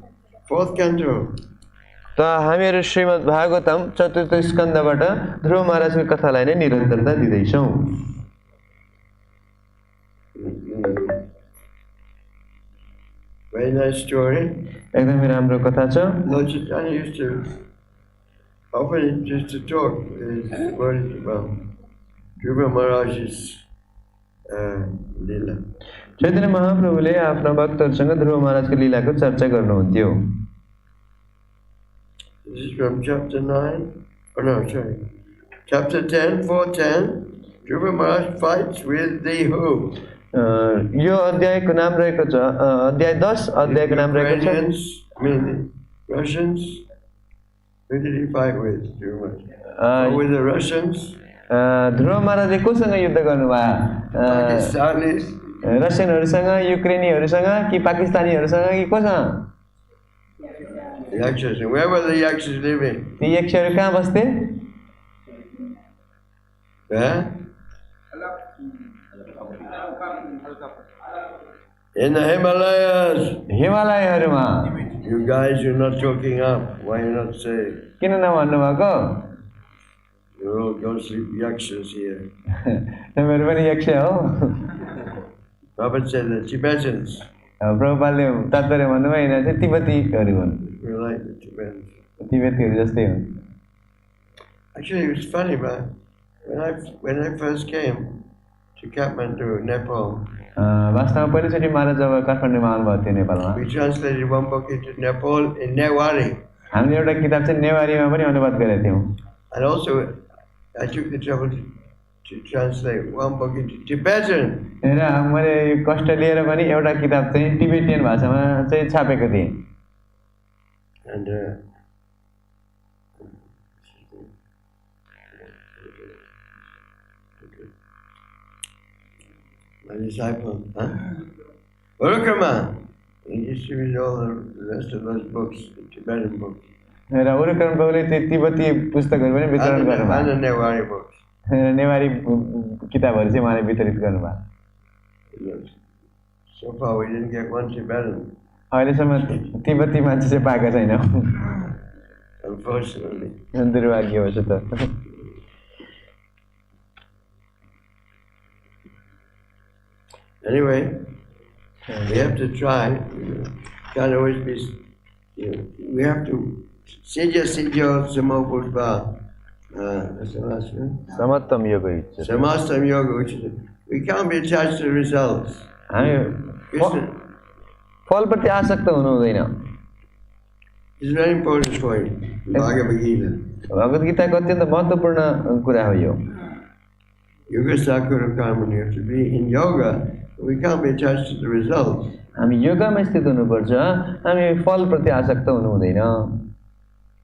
Speaker 2: 4th canto.
Speaker 1: त हामीहरू श्रीमद् भागवतम चतुर्थ स्कन्धबाट ध्रुव महाराजको कथालाई नै निरन्तरता दिँदैछौँ।
Speaker 2: Very nice story.
Speaker 1: एकदमै राम्रो कथा छ।
Speaker 2: Lord Chaitanya used to often just to talk about Dhruva Mahārāja's Leela.
Speaker 1: चैतन्य महाप्रभुले आफ्ना भक्तहरूसँग ध्रुव महाराजको लीलाको चर्चा गर्नुहुन्थ्यो।
Speaker 2: This is from chapter 9, oh no, sorry. Chapter 10, 410, Dhruva Mahārāja fights with the who?
Speaker 1: यो अध्यायको नाम रहेको छ अध्याय 10 अध्यायको नाम रहेको छ
Speaker 2: Ukrainians, I mean the Russians. Who did he fight with? Dhruva Mahārāja? With the Russians?
Speaker 1: ध्रुव महाराजले कोसँग युद्ध गर्नुभयो?
Speaker 2: Pakistanis?
Speaker 1: रसियनहरूसँग, युक्रेनीहरूसँग कि पाकिस्तानीहरूसँग कि कोसँग?
Speaker 2: Yakshas. And where were the Yakshas living?
Speaker 1: ती यक्षहरू कहाँ बस्थे?
Speaker 2: In the Himalayas.
Speaker 1: हिमालयहरूमा।
Speaker 2: You guys, you're not talking up. Why you not saying?
Speaker 1: किन नभन्नु भएको?
Speaker 2: You're all ghostly Yakshas here.
Speaker 1: तपाईँहरू पनि यक्ष हो?
Speaker 2: Prabhupada said the Tibetans.
Speaker 1: प्रभुपादले तात्पर्य भन्नुभयो यिनीहरू चाहिँ तिब्बतीहरू हुन्।
Speaker 2: We like the Tibetans.
Speaker 1: तिब्बतीहरू जस्तै हुन्।
Speaker 2: Actually, it was funny, but when I first came to Kathmandu, Nepal.
Speaker 1: वास्तवमा पहिलोचोटि महाराज जब काठमाडौँमा आउनुभएको थियो नेपालमा
Speaker 2: We translated one book into Nepal in Newari.
Speaker 1: हामीले एउटा किताब चाहिँ नेवारीमा पनि अनुवाद गरेका थियौँ
Speaker 2: And also, I took the trouble to translate one book into Tibetan.
Speaker 1: र मैले कष्ट लिएर पनि एउटा किताब चाहिँ टिबेटियन भाषामा चाहिँ छापेको थिएँ
Speaker 2: And my disciple, Urukrama, he distributed all the rest of those books, the Tibetan books.
Speaker 1: र उरुक्रम बाबुले त्यो तिब्बती पुस्तकहरू पनि वितरण गर्नुभयो
Speaker 2: And the Newari books.
Speaker 1: Newari किताबहरू चाहिँ उहाँले वितरित गर्नुभयो
Speaker 2: So far we didn't get one Tibetan.
Speaker 1: अहिलेसम्म तिब्बती मान्छे चाहिँ पाएका छैनौँ
Speaker 2: Unfortunately.
Speaker 1: दुर्भाग्यवशत
Speaker 2: Anyway, we have to try. Can't always be. We have to. Sija samobhutva. That's the last one.
Speaker 1: समत्तम योग इच्छा
Speaker 2: Samastam yoga, which is we can't be attached to the results. Krishna
Speaker 1: फलप्रति आसक्त हुनु हुँदैन
Speaker 2: is very important for you. Bhagavad Gita.
Speaker 1: भगवत गीताको अत्यन्त महत्त्वपूर्ण कुरा हो यो
Speaker 2: Yoga sakura karma. You have to be in yoga. We can't be attached to the results.
Speaker 1: हामी योगामा स्थित हुनुपर्छ हामी फलप्रति आसक्त हुनु हुँदैन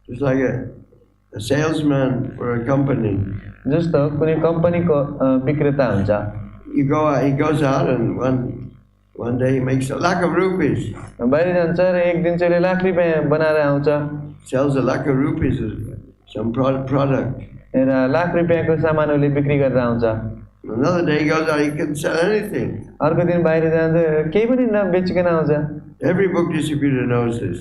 Speaker 2: Just like a salesman for a company.
Speaker 1: जस्तो कुनै कम्पनीको विक्रेता हुन्छ
Speaker 2: He goes out and one day he makes a lakh of rupees.
Speaker 1: बाहिर जान्छ र एक दिन चाहिँ लाख रुपियाँ बनाएर आउँछ
Speaker 2: Sells a lakh of rupees of some product.
Speaker 1: र लाख रुपियाँको सामानहरूले बिक्री गरेर आउँछ
Speaker 2: Another day he goes out, he can sell anything.
Speaker 1: अर्को दिन बाहिर जान्छ केही पनि नबेचिकन आउँछ
Speaker 2: Every book distributor knows this.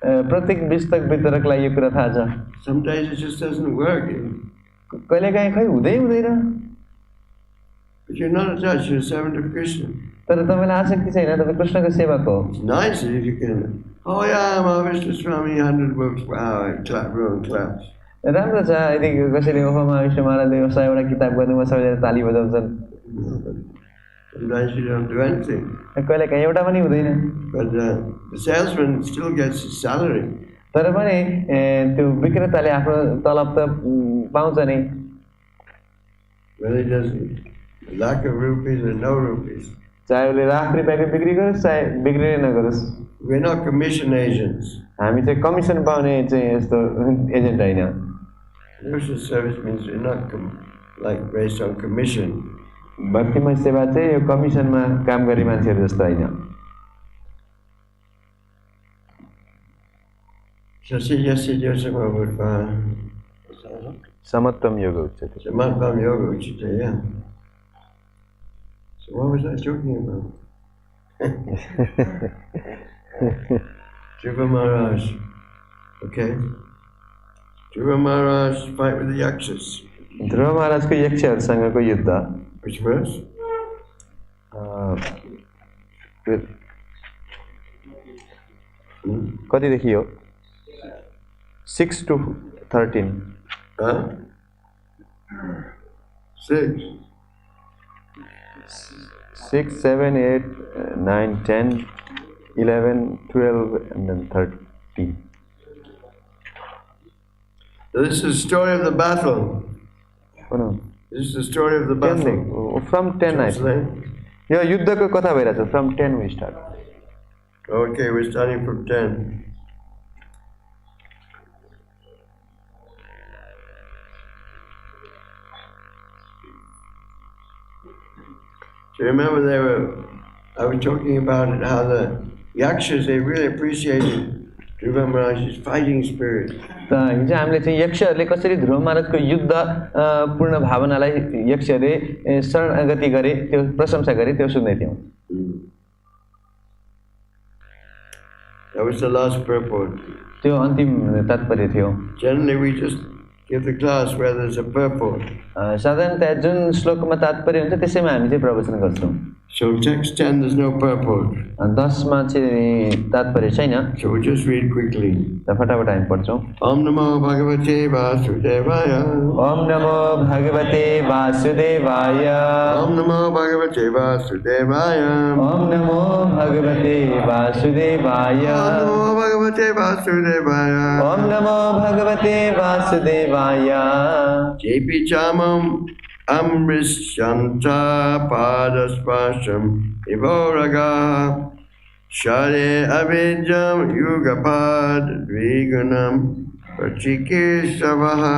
Speaker 1: प्रत्येक पुस्तक वितरकलाई यो कुरा थाहा छ
Speaker 2: Some days it just doesn't work.
Speaker 1: कहिलेकाहीँ खै हुँदैन
Speaker 2: But you're not attached, you're a servant of Krishna.
Speaker 1: तर तपाईँलाई आसक्ति छैन तपाईँ कृष्णको सेवक हो
Speaker 2: It's nice if you can. Oh yeah, Mahavishnu Swami, 100 books. Wow, everyone claps.
Speaker 1: राम्रो छ यदि कसैले ओहो महाविष्णु महाराजले 100वटा किताब गर्नुभयो सबैजना ताली बजाउँछन्
Speaker 2: Sometimes you don't do anything.
Speaker 1: कहिलेकाहीँ एउटा पनि हुँदैन
Speaker 2: But the salesman still gets his salary.
Speaker 1: तर पनि त्यो विक्रेताले आफ्नो तलब त पाउँछ नि
Speaker 2: Whether he does a lakh of rupees or no rupees.
Speaker 1: चाहे उसले लाख रुपियाँको बिक्री गरोस् चाहे बिक्री नै नगरोस्
Speaker 2: We're not commission agents.
Speaker 1: हामी चाहिँ कमिसन पाउने चाहिँ यस्तो एजेन्ट होइन
Speaker 2: Commission service means we're not like based on commission.
Speaker 1: भक्तिमय सेवा चाहिँ यो कमिसनमा काम गर्ने मान्छेहरू जस्तो होइन समत्तम योग उच्यते
Speaker 2: Samatvam yoga uchite, yeah. So what was I talking about? Dhruva Mahārāja. Okay. Dhruva Mahārāja fight with the yakshas.
Speaker 1: ध्रुव महाराजको यक्षहरूसँगको युद्ध
Speaker 2: Which verse?
Speaker 1: कतिदेखि हो 6 to 13
Speaker 2: Huh? 6.
Speaker 1: 6, 7, 8, 9, 10, 11, 12 and then 13
Speaker 2: So this is the story of the battle.
Speaker 1: Oh no.
Speaker 2: This is the story of the battle.
Speaker 1: From 10 I think. यो युद्धको कथा भइरहेछ from 10 we start.
Speaker 2: Okay, we're starting from 10. So remember I was talking about it, how the yakshas, they really appreciated Dhruva Mahārāja's fighting spirit.
Speaker 1: त हिजो हामीले चाहिँ यक्षहरूले कसरी ध्रुव महाराजको युद्ध पूर्ण भावनालाई यक्षहरूले शरणागति गरे त्यो प्रशंसा गरे त्यो सुन्दै थियौं
Speaker 2: That was the last purport.
Speaker 1: त्यो अन्तिम तात्पर्य थियो
Speaker 2: Generally we just give the class where there's a purport.
Speaker 1: साधारणतया जुन श्लोकमा तात्पर्य हुन्छ त्यसैमा हामी चाहिँ प्रवचन गर्छौं
Speaker 2: So text 10, there's no purport.
Speaker 1: 10 मा चाहिँ तात्पर्य छैन।
Speaker 2: So we'll just read quickly.
Speaker 1: फटाफट हामी पढ्छौँ।
Speaker 2: Om Namo Bhagavate Vasudevaya.
Speaker 1: Om Namo Bhagavate Vasudevaya.
Speaker 2: Om Namo Bhagavate Vasudevaya.
Speaker 1: Om Namo Bhagavate Vasudevaya.
Speaker 2: Om Namo Bhagavate Vasudevaya.
Speaker 1: Om Namo Bhagavate Vasudevaya.
Speaker 2: Jepi Chamam Amrisyanta Padaspasham Ivoraga Share Avidyam Yugapad Vigunam Prachikeshavaha.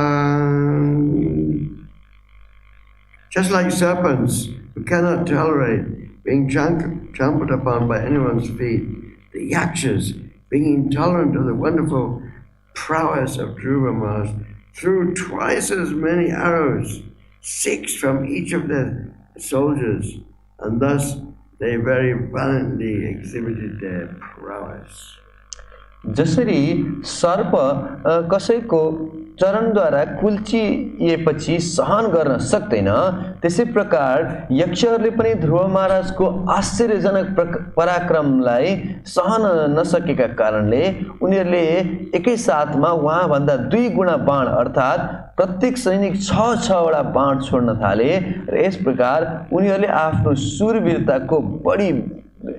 Speaker 2: Just like serpents who cannot tolerate being trampled upon by anyone's feet, the yakshas, being intolerant of the wonderful prowess of Dhruva Mahārāja, threw twice as many arrows, 6 from each of their soldiers, and thus they very valiantly exhibited their prowess.
Speaker 1: जसरी सर्प कसैको चरणद्वारा कुल्चिएपछि सहन गर्न सक्दैन, त्यसै प्रकार यक्षहरूले पनि ध्रुव महाराजको आश्चर्यजनक पराक्रमलाई सहन नसकेका कारणले उनीहरूले एकै साथमा उहाँभन्दा 2 गुणा बाण अर्थात् प्रत्येक सैनिक 6 वटा बाण छोड्न थाले र यस प्रकार उनीहरूले आफ्नो शूरवीरताको बढी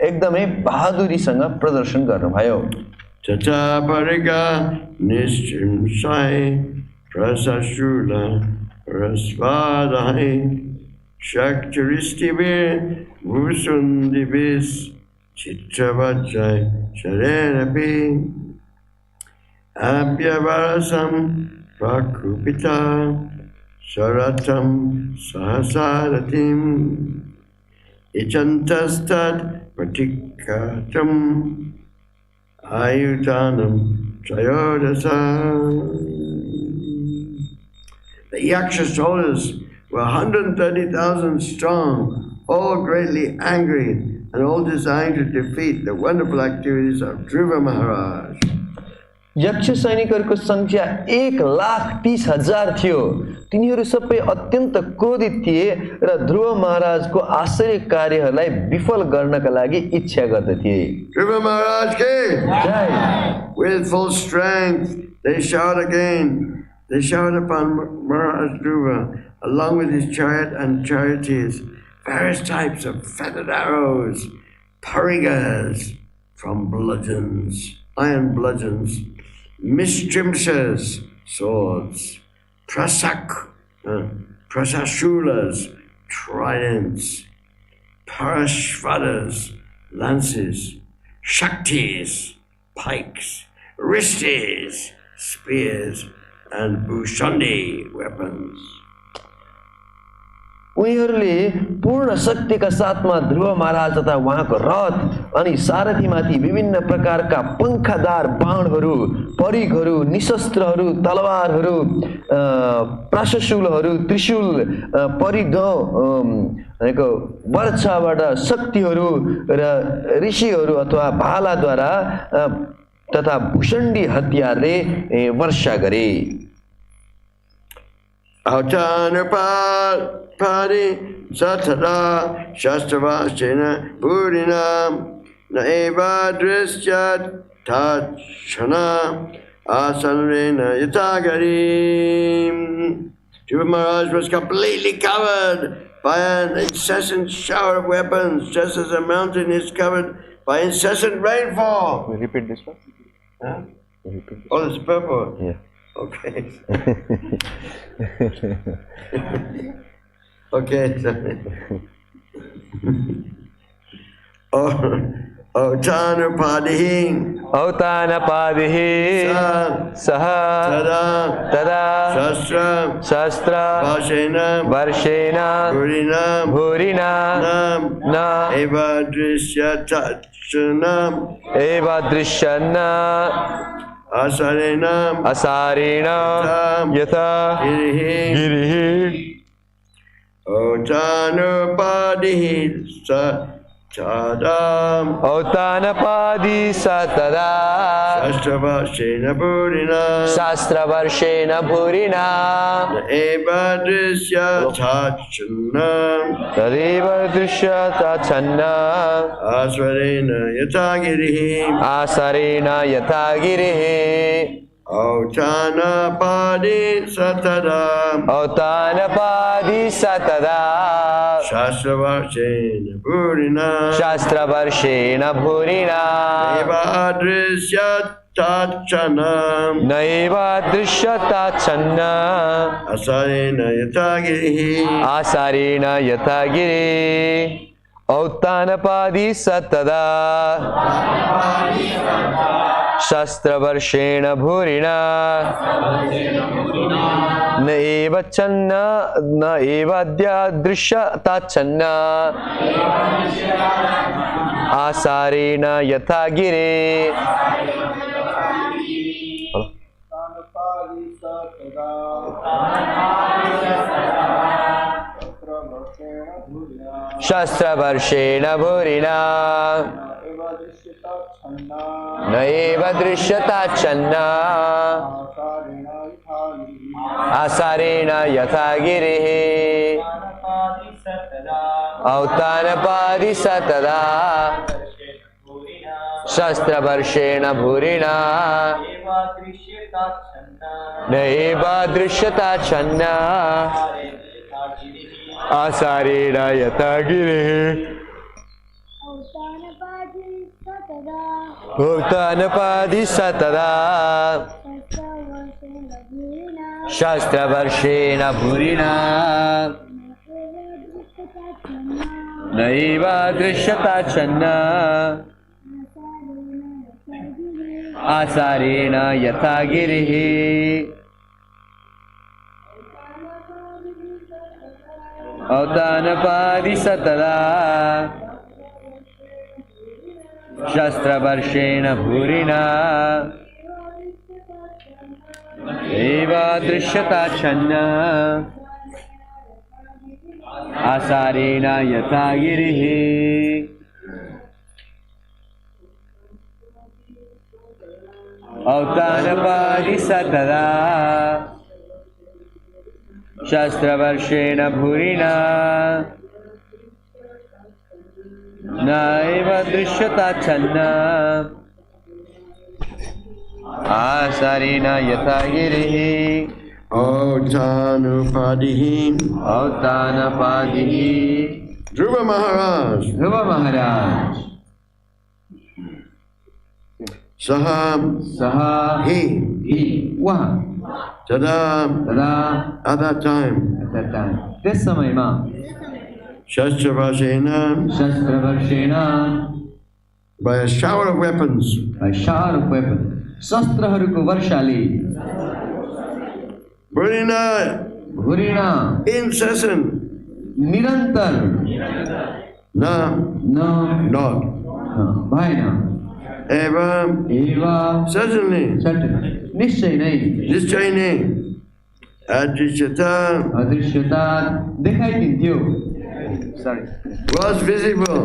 Speaker 1: एकदमै बहादुरीसँग प्रदर्शन गर्नुभयो।
Speaker 2: Tata pariga nischimsai prasashula prasvadai shakcharistibe musundibis chitravajai sharerapi abhyavarasam prakupita saratam sahasaratim ichantastat patikatam Ayutanam Trayodasa. The Yaksha soldiers were 130,000 strong, all greatly angry and all designed to defeat the wonderful activities of Dhruva Mahārāja.
Speaker 1: यक्ष सैनिकहरूको संख्या 1,30,000 थियो। तिनीहरू सबै अत्यन्त क्रोधित थिए र ध्रुव महाराजको आश्चर्य कार्यहरूलाई विफल गर्नका लागि इच्छा गर्दथे।
Speaker 2: Dhruva Mahārāja ki jai. With full strength they shout again. They shout upon Maharaj Dhruva along with his chariot and charioteers various types of feathered arrows, parigas from bludgeons, iron bludgeons, mistrimsas, swords, prasashulas, tridents, parashvadas, lances, shaktis, pikes, ristis, spears, and bhushandi weapons.
Speaker 1: उनीहरूले पूर्ण शक्तिका साथमा ध्रुव महाराज तथा उहाँको रथ अनि सारथीमाथि विभिन्न प्रकारका पंखादार बाणहरू, परिघहरू, निशस्त्रहरू, तलवारहरू, प्राशशूलहरू, त्रिशूल, परिघ भनेको वर्षाबाट शक्तिहरू र ऋषिहरू अथवा भालाद्वारा तथा भुषण्डी हतियारले वर्षा गरे।
Speaker 2: auttānapādiḥ tadā śastra-varṣeṇa bhūriṇā na evādṛśyatācchanna āsāreṇa yathā giriḥ. Dhruva Mahārāja was completely covered by an incessant shower of weapons, just as a mountain is covered by incessant rainfall.
Speaker 1: We repeat this one?
Speaker 2: Huh? Oh, this is purport?
Speaker 1: Yeah.
Speaker 2: Okay. Okay. Auttānapādiḥ.
Speaker 1: Saha tadā śastra-varṣeṇa bhūriṇā
Speaker 2: evādṛśyatācchanna
Speaker 1: āsāreṇa yathā giriḥ.
Speaker 2: Auttānapādiḥ tadā
Speaker 1: auttānapādiḥ tadā
Speaker 2: śastra-varṣeṇa bhūriṇā
Speaker 1: śastra-varṣeṇa bhūriṇā
Speaker 2: evādṛśyatācchanna
Speaker 1: evādṛśyatācchanna
Speaker 2: āsāreṇa yathā giriḥ
Speaker 1: āsāreṇa yathā giriḥ
Speaker 2: auttānapādiḥ
Speaker 1: tadā
Speaker 2: śastra-varṣeṇa bhūriṇā
Speaker 1: śastra-varṣeṇa bhūriṇā
Speaker 2: evādṛśyatācchanna
Speaker 1: evādṛśyatācchanna
Speaker 2: āsāreṇa yathā giriḥ
Speaker 1: auttānapādiḥ tadā śastra-varṣeṇa bhūriṇā na evādṛśyatācchanna āsāreṇa yathā giriḥ śastra-varṣeṇa bhūriṇā na evādṛśyatācchanna āsāreṇa yathā giriḥ auttānapādiḥ tadā śastra-varṣeṇa bhūriṇā na evādṛśyatācchanna āsāreṇa yathā giriḥ auttānapādiḥ tadā śastra-varṣeṇa bhūriṇā na evādṛśyatācchanna āsāreṇa yathā giriḥ auttānapādiḥ tadā śastra-varṣeṇa bhūriṇā evādṛśyatācchanna āsāreṇa yathā giriḥ auttānapādiḥ tadā śastra-varṣeṇa bhūriṇā na evādṛśyatācchanna āsāreṇa yathā giriḥ
Speaker 2: auttānapādiḥ Dhruva Mahārāja saha he tadā at that time
Speaker 1: this समय में
Speaker 2: śastra-varṣeṇa by a shower of weapons
Speaker 1: शस्त्रहरूको वर्षाले
Speaker 2: bhūriṇā incessant
Speaker 1: निरन्तर
Speaker 2: not
Speaker 1: भएन
Speaker 2: certainly
Speaker 1: निश्चय नै
Speaker 2: adṛśyata
Speaker 1: देखाइदिन्थ्यो
Speaker 2: was visible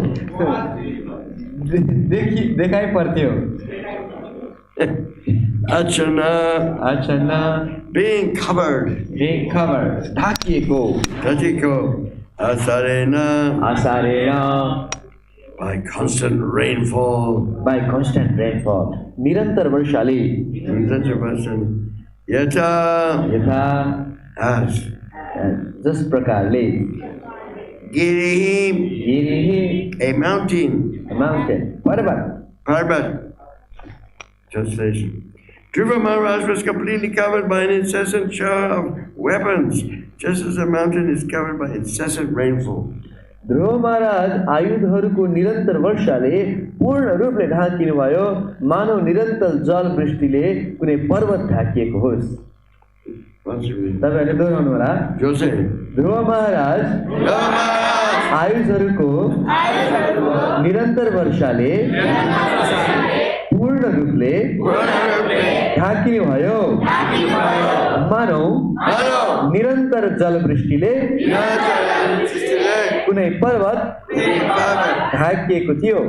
Speaker 1: देखाइ पर्थ्यो
Speaker 2: ācchannaḥ being covered
Speaker 1: ढाकिएको
Speaker 2: āsāreṇa by constant rainfall
Speaker 1: निरन्तर वर्षाले
Speaker 2: yathā as
Speaker 1: जस प्रकारले
Speaker 2: giriḥ a mountain पर्वत translation. Dhruva Mahārāja was completely covered by an incessant shower of weapons, just as a mountain is covered by incessant rainfall.
Speaker 1: ध्रुव महाराज आयुधहरूको निरन्तर वर्षाले पूर्ण रूपले ढाकिनु भयो मानव निरन्तर जल वृष्टिले कुनै पर्वत ढाकिएको होस् तपाईहरुले दोहोर्याउनु होला ध्रुव महाराज आयुधहरूको निरन्तर वर्षाले पूर्ण रूपले ढाकिनु भयो मानव निरन्तर जल वृष्टिले कुनै पर्वत ढाकिएको थियो।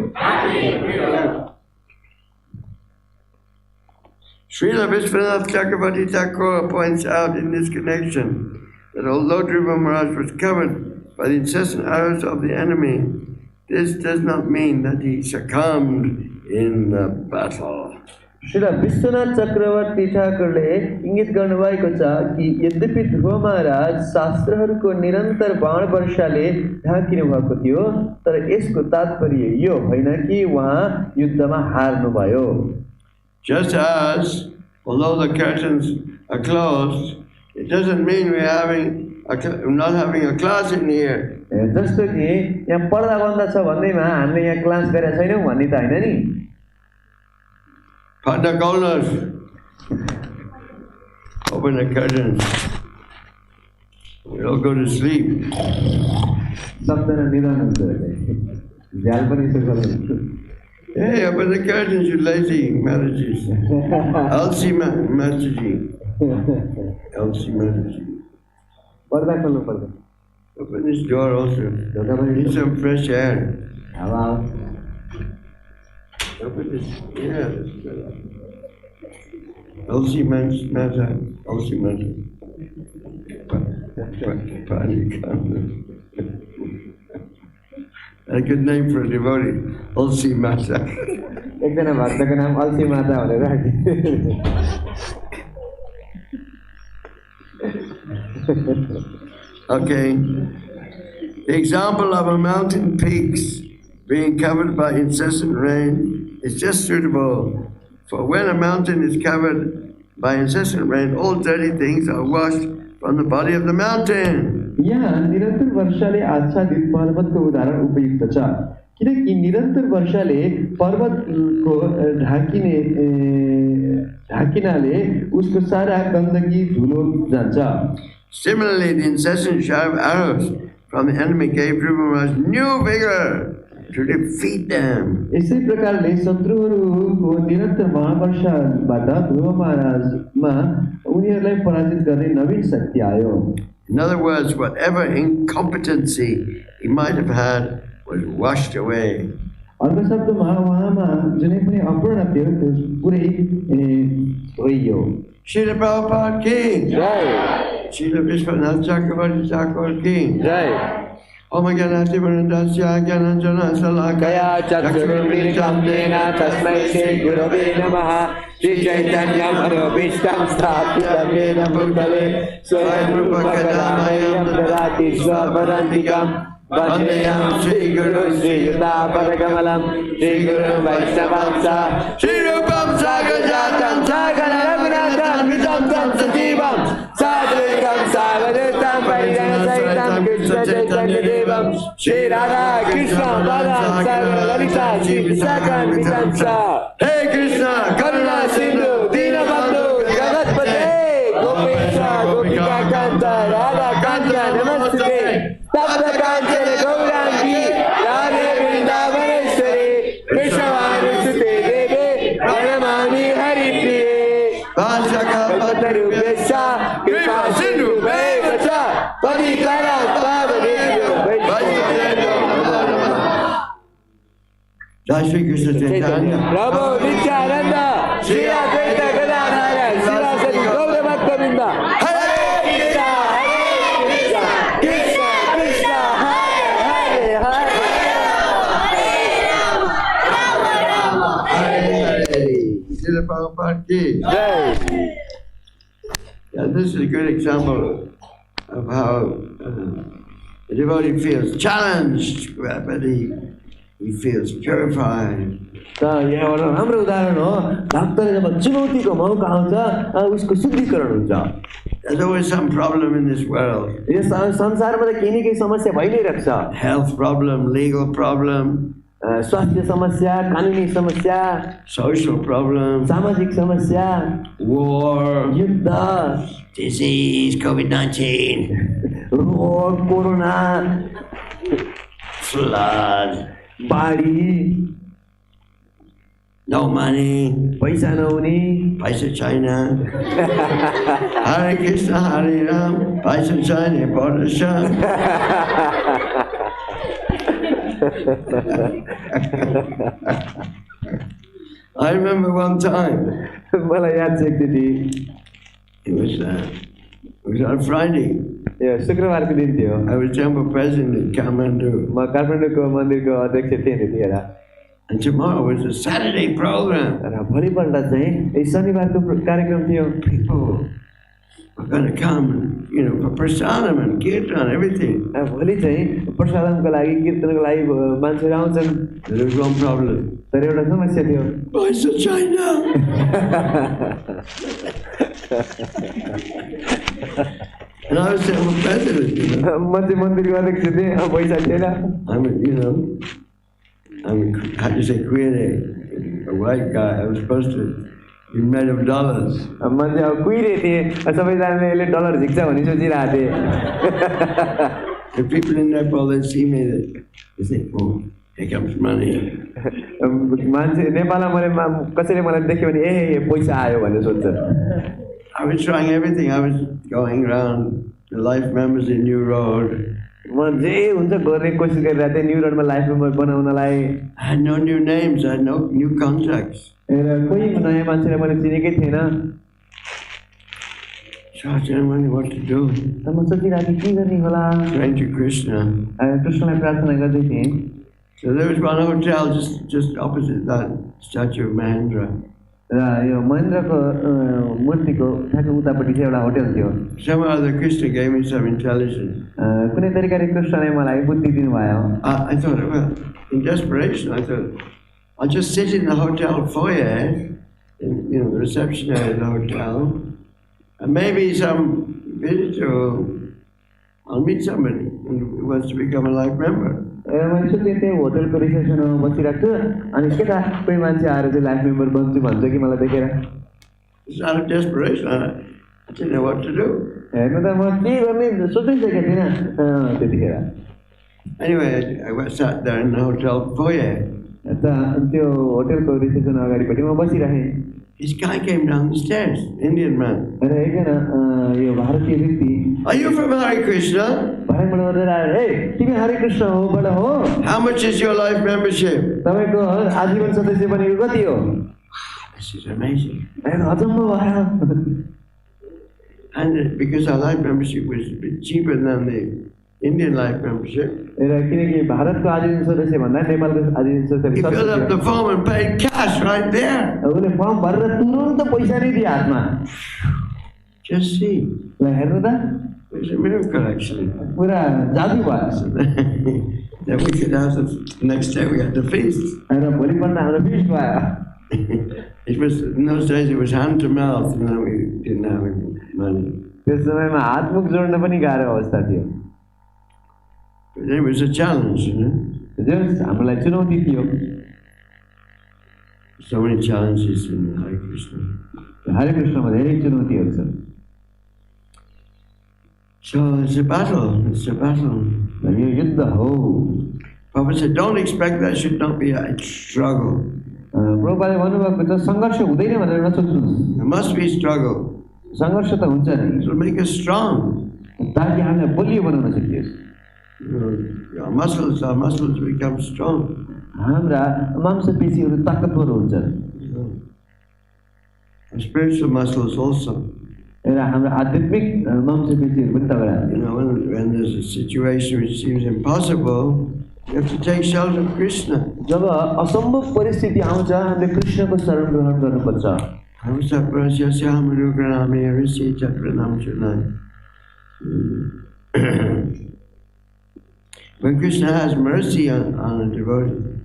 Speaker 2: Śrīla Viśvanātha Cakravartī Ṭhākura points out in this connection that although Dhruva Mahārāja was covered by the incessant arrows of the enemy, this does not mean that he succumbed in the battle.
Speaker 1: Srila Vishwanath चक्रवर्ती ठाकुरले इंगित गर्नुभएको छ कि यद्यपि ध्रुव महाराज शास्त्रहरूको निरन्तर बाण वर्षाले ढाकिनु भएको थियो, तर यसको तात्पर्य यो होइन कि उहाँ युद्धमा हार्नुभयो।
Speaker 2: Just as, although the curtains are closed, it doesn't mean we're not having a class in here.
Speaker 1: जस्तो कि यहाँ पर्दा बन्द छ भन्दैमा हामीले यहाँ क्लास गरेका छैनौँ भन्ने त होइन नि।
Speaker 2: Partner callers, open the curtains. We all go to sleep.
Speaker 1: सबजना निदान हुन्छ झ्याल पनि यसो गर्नुहुन्छ।
Speaker 2: Hey, open the curtains, you lazy marriages. Elsie Mataji. Elsie Mataji.
Speaker 1: पर्दा खोल्नु पर्छ।
Speaker 2: Open this door also. Need some fresh air.
Speaker 1: हावा
Speaker 2: Open this. Yeah. Elsie Mata. Elsie Mata. A good name for a devotee. Elsie Mata.
Speaker 1: एकजना भक्तको नाम अल्सी माता भनेर राखे।
Speaker 2: Okay. The example of a mountain peaks being covered by incessant rain is just suitable. For when a mountain is covered by incessant rain, all dirty things are washed from the body of the mountain.
Speaker 1: यहाँ निरन्तर वर्षाले आच्छादित पर्वतको उदाहरण उपयुक्त छ, किनकि निरन्तर वर्षाले पर्वतको ढाकिनाले उसको सारा गन्दगी धुलो जान्छ।
Speaker 2: Similarly, the incessant shower of arrows from the enemy gave Dhruva Mahārāja new vigor to defeat them.
Speaker 1: इसी प्रकारले शत्रुहरूको निरन्तर महावर्षाबाट ध्रुव महाराजमा उनीहरूलाई पराजित गर्ने नवीन शक्ति आयो।
Speaker 2: In other words, whatever incompetency he might have had was washed away.
Speaker 1: अर्को शब्दमा उहाँमा जुनै पनि अपूर्ण थियो त्यो पुरै धोइयो।
Speaker 2: Śrīla Prabhupada ki
Speaker 1: जय।
Speaker 2: Śrīla Viśvanātha Cakravartī Ṭhākura ki
Speaker 1: जय।
Speaker 2: Om Ganati Varandasya Gyananjana
Speaker 1: कया चक्षुरुन्मीलितं येन तस्मै श्री गुरवे नमः। श्री चैतन्य मनोभीष्टं स्थापितं येन भूतले स्वयं रूप कदा मह्यं ददाति स्वपदान्तिकं। वन्देऽहं श्रीगुरुं श्रीयुतापदकमलं श्रीगुरुं वैष्णवं च श्रीरूपं साग्रजातं सागरं रघुनाथं वितं तं सजीवं साद्वैतं सावधूतं परिजनसहितं कृष्णचैतन्यदेवं श्री राधा कृष्ण बाला सागर ललिता श्री विशाखान्वितं च। हे कृष्ण करुणा सिन्धु दीनबन्धु जगत्पते गोपेश गोपिकाकान्त राधा कान्त नमस्ते। तप्त कांचन गौरांगी राधे वृंदावनेश्वरी वृषभानुसुते देवे प्रणमामि हरिप्रिये। वाञ्छाकल्पतरुभ्यश्च कृपा सिन्धुभ्येव च पतितानां पावनेभ्यो वैष्णवेभ्यो नमो नमः।
Speaker 2: Jai Shri Krishna Chaitanya
Speaker 1: Prabhu Nityanand Shri Advaita Gadadhar श्रीवासदि Gaur भक्तवृंद।
Speaker 2: Śrīla Prabhupada ki. Yeah, this is a good example of how the devotee feels challenged, but he feels purified.
Speaker 1: यहाँबाट राम्रो उदाहरण हो, भक्तले जब चुनौतीको मौका आउँछ उसको शुद्धिकरण हुन्छ।
Speaker 2: There's always some problem in this world.
Speaker 1: यो संसारमा त केही न केही समस्या भइ नै रहेछ।
Speaker 2: Health problem, legal problem,
Speaker 1: स्वास्थ्य समस्या, कानुनी समस्या,
Speaker 2: social problem,
Speaker 1: सामाजिक समस्या,
Speaker 2: war,
Speaker 1: युद्ध,
Speaker 2: disease, COVID-19,
Speaker 1: रोग, कोरोना,
Speaker 2: flood,
Speaker 1: बाढी,
Speaker 2: no money,
Speaker 1: पैसा नहुने,
Speaker 2: paisa China, harekrishna, Hare Ram, paisa China, Padasha. I remember one time.
Speaker 1: मलाई याद छ एकचोटि
Speaker 2: It was on Friday.
Speaker 1: यो शुक्रबारको दिन थियो
Speaker 2: I was temple president in Kathmandu.
Speaker 1: म काठमाडौँको मन्दिरको अध्यक्ष थिएँ त्यतिखेर
Speaker 2: And tomorrow was a Saturday program.
Speaker 1: र भोलिपल्ट चाहिँ शनिबारको कार्यक्रम थियो
Speaker 2: People were going to come, for prasadam and kirtan, everything.
Speaker 1: भोलि चाहिँ प्रसादनको लागि कीर्तनको लागि मान्छेहरू आउँछन्
Speaker 2: There was one problem.
Speaker 1: तर एउटा समस्या थियो
Speaker 2: Where's the China? And I was temple president,
Speaker 1: म चाहिँ मन्दिरको अध्यक्ष थिएँ पैसा थिएन
Speaker 2: how do you say, queer, a white guy. I was supposed to be made of dollars.
Speaker 1: म चाहिँ अब कुहिरे थिएँ सबैजनाले यसले डलर झिक्छ भन्ने सोचिरहेको थिएँ
Speaker 2: The people in Nepal, they see me, they say, oh, here comes money.
Speaker 1: मान्छे नेपालमा कसैले मलाई देख्यो भने ए पैसा आयो भनेर सोध्छ
Speaker 2: I was trying everything. I was going around the life members in New Road.
Speaker 1: म जे हुन्छ गर्ने कोसिस गरिरहेको थिएँ न्यू रोडमा लाइफ मेम्बर बनाउनलाई
Speaker 2: I had no new names, I had no new contacts.
Speaker 1: कोही नयाँ मान्छेलाई मैले चिनेकै थिएन
Speaker 2: So I didn't know what to do.
Speaker 1: त म सोचिरहेको थिएँ के गर्ने होला
Speaker 2: Praying to Krishna.
Speaker 1: कृष्णलाई प्रार्थना गर्दै थिएँ
Speaker 2: So there was one hotel just opposite that statue of Mahendra.
Speaker 1: र यो महेन्द्रको मूर्तिको ठ्याक्कै उतापट्टि चाहिँ एउटा होटल थियो
Speaker 2: Somehow the Krishna gave me some intelligence.
Speaker 1: कुनै तरिकाले कृष्णले मलाई बुद्धि दिनुभयो
Speaker 2: I thought, well, in desperation, I thought, I'll just sit in the hotel foyer, in the reception area of the hotel, and maybe some visitor I'll meet somebody who wants to become a life member.
Speaker 1: मैले सोचेँ त्यही होटलको रिसेप्सनमा बसिरहेको छु अनि के थाहा कोही मान्छे आएर चाहिँ लाइफ मेम्बर बन्छु भन्छ कि मलाई देखेर
Speaker 2: It's out of desperation. I didn't know what to do.
Speaker 1: हेर्नु त म के गर्ने सोचिसकेको थिइनँ त्यतिखेर
Speaker 2: Anyway, I sat there in the hotel foyer.
Speaker 1: त त्यो होटलको रिसेप्सन अगाडिपट्टि म बसिरहेँ
Speaker 2: This guy came down the stairs, Indian man.
Speaker 1: र एकजना यो भारतीय व्यक्ति
Speaker 2: Are you from Harekrishna?
Speaker 1: भाइबाट गरेर आएर ए तिमी हरेकृष्ण होबाट हो
Speaker 2: How much is your life membership?
Speaker 1: तपाईँको आजीवन सदस्य बनेको कति हो
Speaker 2: This is amazing.
Speaker 1: अचम्म भयो
Speaker 2: And because our life membership was a bit cheaper than the Indian life membership,
Speaker 1: र किनकि भारतको आजीवन सदस्य भन्दा नेपालको आजीवन
Speaker 2: he filled up
Speaker 1: सदस्य
Speaker 2: the form and paid cash right there.
Speaker 1: उसले फर्म भरेर तुरुन्त पैसा नै दिए हातमा
Speaker 2: Just see.
Speaker 1: ल हेर्नु त
Speaker 2: It's a miracle actually.
Speaker 1: पुरा जादु भयो
Speaker 2: Then we could have the next day we had the feast.
Speaker 1: र भोलिपल्ट हाम्रो फिस्ट भयो
Speaker 2: It was in those days it was hand to mouth, and then we didn't have any money.
Speaker 1: त्यस समयमा हात मुख जोड्न पनि गाह्रो अवस्था थियो
Speaker 2: But it was a challenge,
Speaker 1: जस हाम्रो लागि चुनौती थियो
Speaker 2: So many challenges in Harekrishna.
Speaker 1: हरेकृष्णमा धेरै चुनौतीहरू छन्
Speaker 2: So it's a battle. It's a battle.
Speaker 1: यो युद्ध हो
Speaker 2: Prabhupada said, don't expect that should not be a struggle.
Speaker 1: प्रभुपादले भन्नुभएको छ सङ्घर्ष हुँदैन भनेर नसोच्नुहोस्
Speaker 2: There must be struggle.
Speaker 1: सङ्घर्ष त हुन्छ नि
Speaker 2: It will make us strong.
Speaker 1: ताकि हामीलाई बलियो बनाउन सकियोस्
Speaker 2: Our muscles become strong.
Speaker 1: हाम्रा मांसपेशीहरू ताकतवर हुन्छन्
Speaker 2: Our spiritual muscles also.
Speaker 1: र हाम्रो आध्यात्मिक मांसपेशीहरू पनि तगडा
Speaker 2: When there's a situation which seems impossible, you have to take shelter of Krishna.
Speaker 1: जब असम्भव परिस्थिति आउँछ हामीले कृष्णको शरण ग्रहण गर्नुपर्छ
Speaker 2: When Krishna has mercy on a devotee,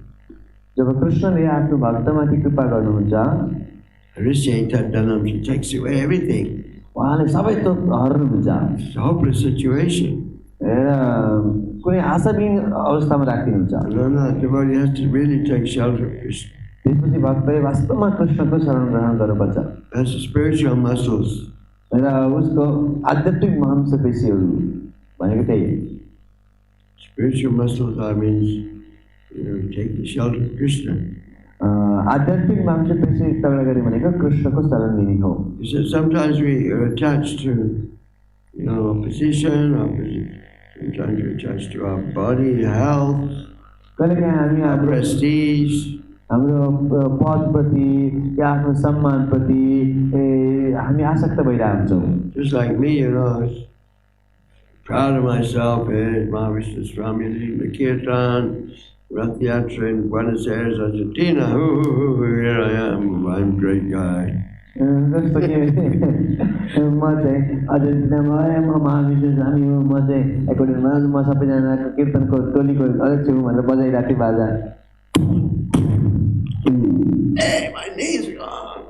Speaker 1: जब कृष्णले आफ्नो भक्तमाथि कृपा गर्नुहुन्छ
Speaker 2: adraśyata, he takes away everything.
Speaker 1: उहाँले सबै थोक हर्नुहुन्छ
Speaker 2: It's a hopeless situation.
Speaker 1: र कुनै आशाविहीन अवस्थामा राखिदिनुहुन्छ
Speaker 2: No, the devotee has to really take shelter of Krishna.
Speaker 1: त्यसपछि भक्तले वास्तवमा कृष्णको शरण ग्रहण गर्नुपर्छ
Speaker 2: That's the spiritual muscles.
Speaker 1: र उसको आध्यात्मिक मांसपेशीहरू भनेको त्यही
Speaker 2: Spiritual muscles means, taking shelter of Krishna.
Speaker 1: आध्यात्मिक मांसपेशी तगडा गर्ने भनेको कृष्णको शरण लिने हो
Speaker 2: He said sometimes we are attached to, opposition, sometimes we're attached to our body, health,
Speaker 1: कहिलेकाहीँ हामी हाम्रो
Speaker 2: prestige,
Speaker 1: हाम्रो पदप्रति या आफ्नो सम्मानप्रति हामी आसक्त भइरहेका हुन्छौँ।
Speaker 2: just like me, you know, I was proud of myself. Mahavishnu Swami leading the kirtan, Rath Yatra in Buenos Aires, Argentina. Here I am, I'm a great guy.
Speaker 1: जस्तो कि म चाहिँ अर्जेन्टिनामा म महाविष्णु स्वामी हो, म चाहिँ एकपल्टमा म सबैजनाको कीर्तनको टोलीको अध्यक्ष हुँ भनेर बजाइरहेको थिएँ बाजा।
Speaker 2: Hey, my knee's gone.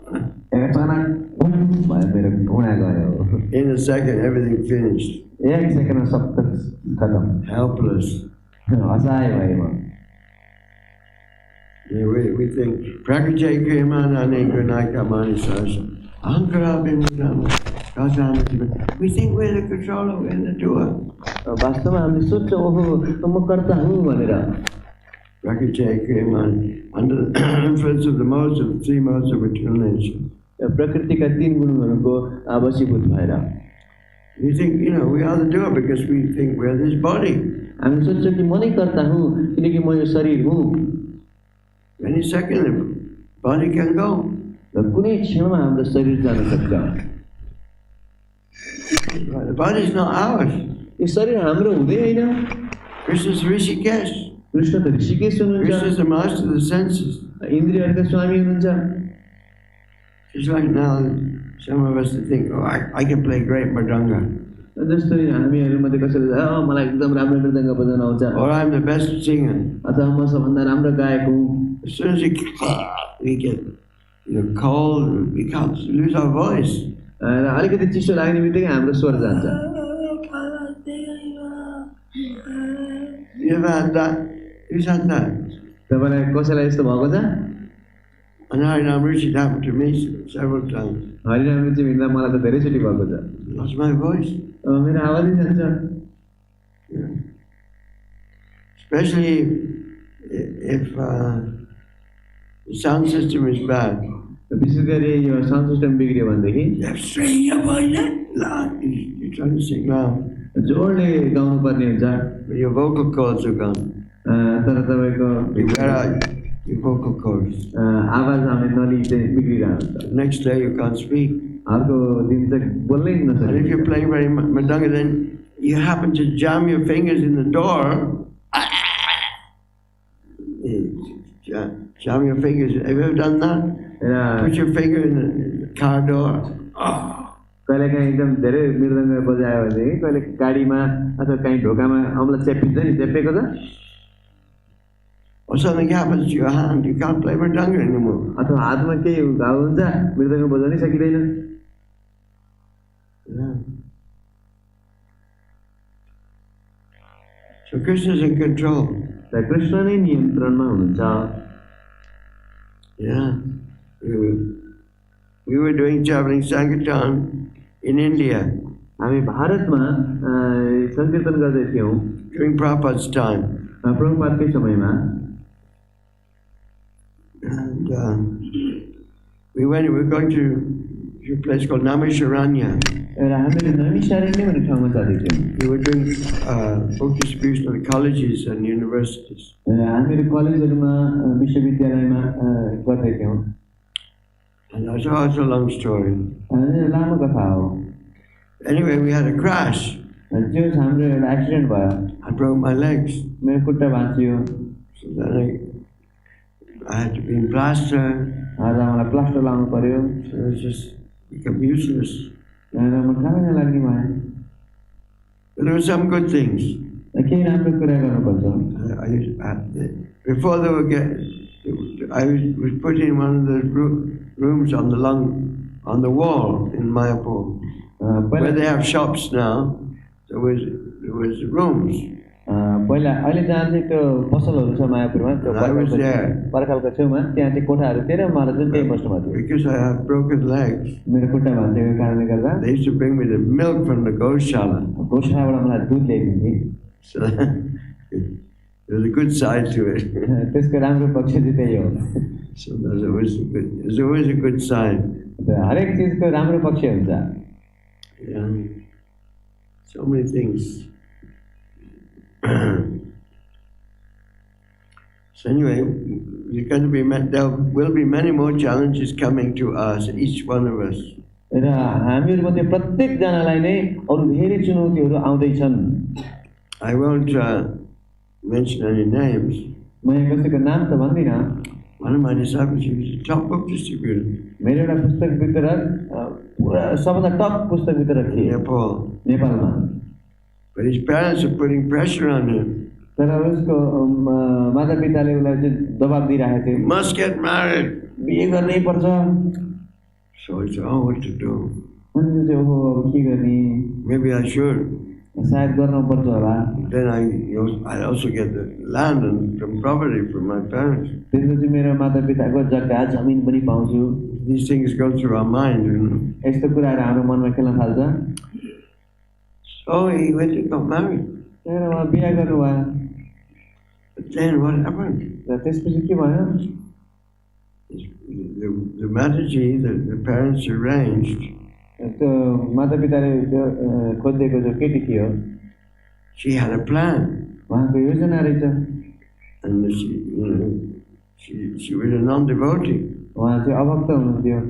Speaker 1: मेरो घुँडा गयो।
Speaker 2: In a second, everything finished.
Speaker 1: एक सेकेन्डमा सब खतम।
Speaker 2: Helpless.
Speaker 1: हँसाए भएँ म।
Speaker 2: We think, Prakajay Kriyamanani Gurnakamani Sasa. We think we're the controller, we're the doer.
Speaker 1: वास्तवमा हामीले सोच्छौँ ओहो म कर्ता हुँ भनेर।
Speaker 2: Prakajay Kriyamani, under the influence of the modes of three modes of eternal nature.
Speaker 1: प्रकृतिका तीन गुणहरूको आवश्यकता भएर
Speaker 2: We think, you know, we are the doer because we think we're this body.
Speaker 1: हामी सोच्छौँ कि म नै कर्ता हुँ किनकि म यो शरीर हुँ।
Speaker 2: Any second, the body can go.
Speaker 1: र कुनै क्षणमा हाम्रो शरीर जान सक्छ।
Speaker 2: The body is not ours.
Speaker 1: यो शरीर हाम्रो हुँदै होइन।
Speaker 2: Krishna is Rishikesh.
Speaker 1: कृष्ण त ऋषिकेश हुनुहुन्छ।
Speaker 2: Krishna is the master of the senses.
Speaker 1: इन्द्रियहरूका स्वामी हुनुहुन्छ।
Speaker 2: Just like now, some of us think, oh, I can play great mridanga.
Speaker 1: जस्तो हामीहरूमध्ये कसैले मलाई एकदम राम्रो मृदङ्ग बजाउन आउँछ।
Speaker 2: Or I'm the best singer.
Speaker 1: अथवा म सबभन्दा राम्रो गायक हुँ।
Speaker 2: As soon as we get cold, we can't lose our voice.
Speaker 1: र अलिकति चिसो लाग्ने बित्तिकै हाम्रो स्वर जान्छ।
Speaker 2: You've had that? Who's had that?
Speaker 1: तपाईलाई कसैलाई यस्तो भएको छ?
Speaker 2: And Harinam Rishi, it happened to me several times.
Speaker 1: हरिनाम रुचि भिन्दा मलाई त धेरैचोटि भएको छ।
Speaker 2: Lost my voice.
Speaker 1: मेरो आवाजै जान्छ।
Speaker 2: Especially if the sound system is bad.
Speaker 1: विशेष गरी यो साउन्ड सिस्टम बिग्रियो भनेदेखि
Speaker 2: You're trying to sing loud.
Speaker 1: जोडले गाउनु पर्ने हुन्छ।
Speaker 2: But your vocal cords are gone.
Speaker 1: तर तपाईको
Speaker 2: Where are your vocal cords?
Speaker 1: आवाज आउने नली चाहिँ बिग्रिरहेको हुन्छ।
Speaker 2: Next day you can't speak.
Speaker 1: अर्को दिन चाहिँ बोल्नै
Speaker 2: And if
Speaker 1: नसक्ने।
Speaker 2: you're playing very mridanga, then you happen to jam your fingers in the door. Jam your fingers. Have you ever done that? Put your finger in the car door.
Speaker 1: कहिलेकाहीँ एकदम धेरै मृदङ्ग बजायो भने कहिले गाडीमा अथवा कहीँ ढोकामा औँला चेपिन्छ नि, चेपेको छ।
Speaker 2: Or something happens to your hand, you can't play mridanga anymore.
Speaker 1: अथवा हातमा केही घाउ हुन्छ, मृदङ्ग बजाउनै सकिँदैन।
Speaker 2: So Krishna is in control.
Speaker 1: Krishna नै नियन्त्रणमा हुनुहुन्छ।
Speaker 2: Yeah. We were doing traveling Sankirtan in India.
Speaker 1: हामी भारतमा संकीर्तन गर्दै थियौँ
Speaker 2: during Prabhupada's time.
Speaker 1: प्रभुपादकै समयमा।
Speaker 2: And we were going to a place called Namisharanya.
Speaker 1: र हामीले नैमिषारण्य भन्ने ठाउँमा जाँदै थियौँ।
Speaker 2: We were doing book distribution at colleges and universities.
Speaker 1: हामीहरू कलेजहरूमा विश्वविद्यालयमा गर्दै थियौँ।
Speaker 2: And that's also a long story.
Speaker 1: लामो कथा हो।
Speaker 2: Anyway, we had a crash.
Speaker 1: जो हाम्रो एउटा एक्सिडेन्ट भयो।
Speaker 2: I broke my legs.
Speaker 1: मेरो खुट्टा भाँचियो।
Speaker 2: So then I had to be in plaster.
Speaker 1: आज मलाई प्लास्टर लाउनु पर्यो।
Speaker 2: So it just became useless.
Speaker 1: र म खानै नलाग्ने भएँ।
Speaker 2: But there were some good things.
Speaker 1: केही राम्रो कुरा गर्नुपर्छ।
Speaker 2: Before they were I was put in one of the rooms on the wall in Mayapur. Where they have shops now, there was rooms.
Speaker 1: पहिला अहिले जहाँ चाहिँ त्यो पसलहरू छ मायापुरमा त्यो पर्खालको छेउमा त्यहाँ चाहिँ कोठाहरू थिए र मलाई चाहिँ त्यही बस्नु भएको थियो।
Speaker 2: Because I have broken legs.
Speaker 1: मेरो खुट्टा भाँचिएको कारणले गर्दा
Speaker 2: They used to bring me the milk from the goshala.
Speaker 1: गौशालाबाट मलाई दुध ल्याइदिन्थे।
Speaker 2: So there's a good side to it.
Speaker 1: त्यसको राम्रो पक्ष चाहिँ त्यही हो।
Speaker 2: So there's always a good side.
Speaker 1: हरेक चिजको राम्रो पक्ष हुन्छ।
Speaker 2: Yeah. So many things. So anyway, there will be many more challenges coming to us, each one of us.
Speaker 1: र हामीहरुमध्ये प्रत्येकजनालाई नै अरु धेरै चुनौतीहरु आउँदैछन्.
Speaker 2: I won't mention any names.
Speaker 1: म यहाँ कसैको नाम त भन्दिनँ.
Speaker 2: One of my disciples, he was a top book distributor.
Speaker 1: मेरो एउटा पुस्तक वितरक पुरा सबभन्दा टप पुस्तक वितरक थिए नेपालमा.
Speaker 2: But his parents are putting pressure on him.
Speaker 1: तर उसको मातापिताले उसलाई चाहिँ दबाब दिइरहेको थियो.
Speaker 2: Must get married.
Speaker 1: बिहे गर्नै पर्छ.
Speaker 2: So he said, oh, what to do?
Speaker 1: अनि चाहिँ अब के गर्ने?
Speaker 2: Maybe I should.
Speaker 1: सायद गर्नु पर्छ होला.
Speaker 2: Then I also get the land and some property from my parents.
Speaker 1: त्यसपछि मेरो मातापिताको जग्गा जमिन पनि पाउँछु.
Speaker 2: These things go through our mind, you know.
Speaker 1: यस्तो कुराहरू हाम्रो मनमा खेल्न थाल्छ.
Speaker 2: So he went and got married.
Speaker 1: तर उहाँ बिहे गर्नुभयो.
Speaker 2: But then what happened?
Speaker 1: र त्यसपछि के भयो?
Speaker 2: The marriage that the parents arranged,
Speaker 1: त्यो मातापिताले खोजेको जो केटी थियो,
Speaker 2: she had a plan.
Speaker 1: उहाँको योजना रहेछ.
Speaker 2: And she was a non-devotee.
Speaker 1: उहाँ चाहिँ अभक्त हुनुहुन्थ्यो.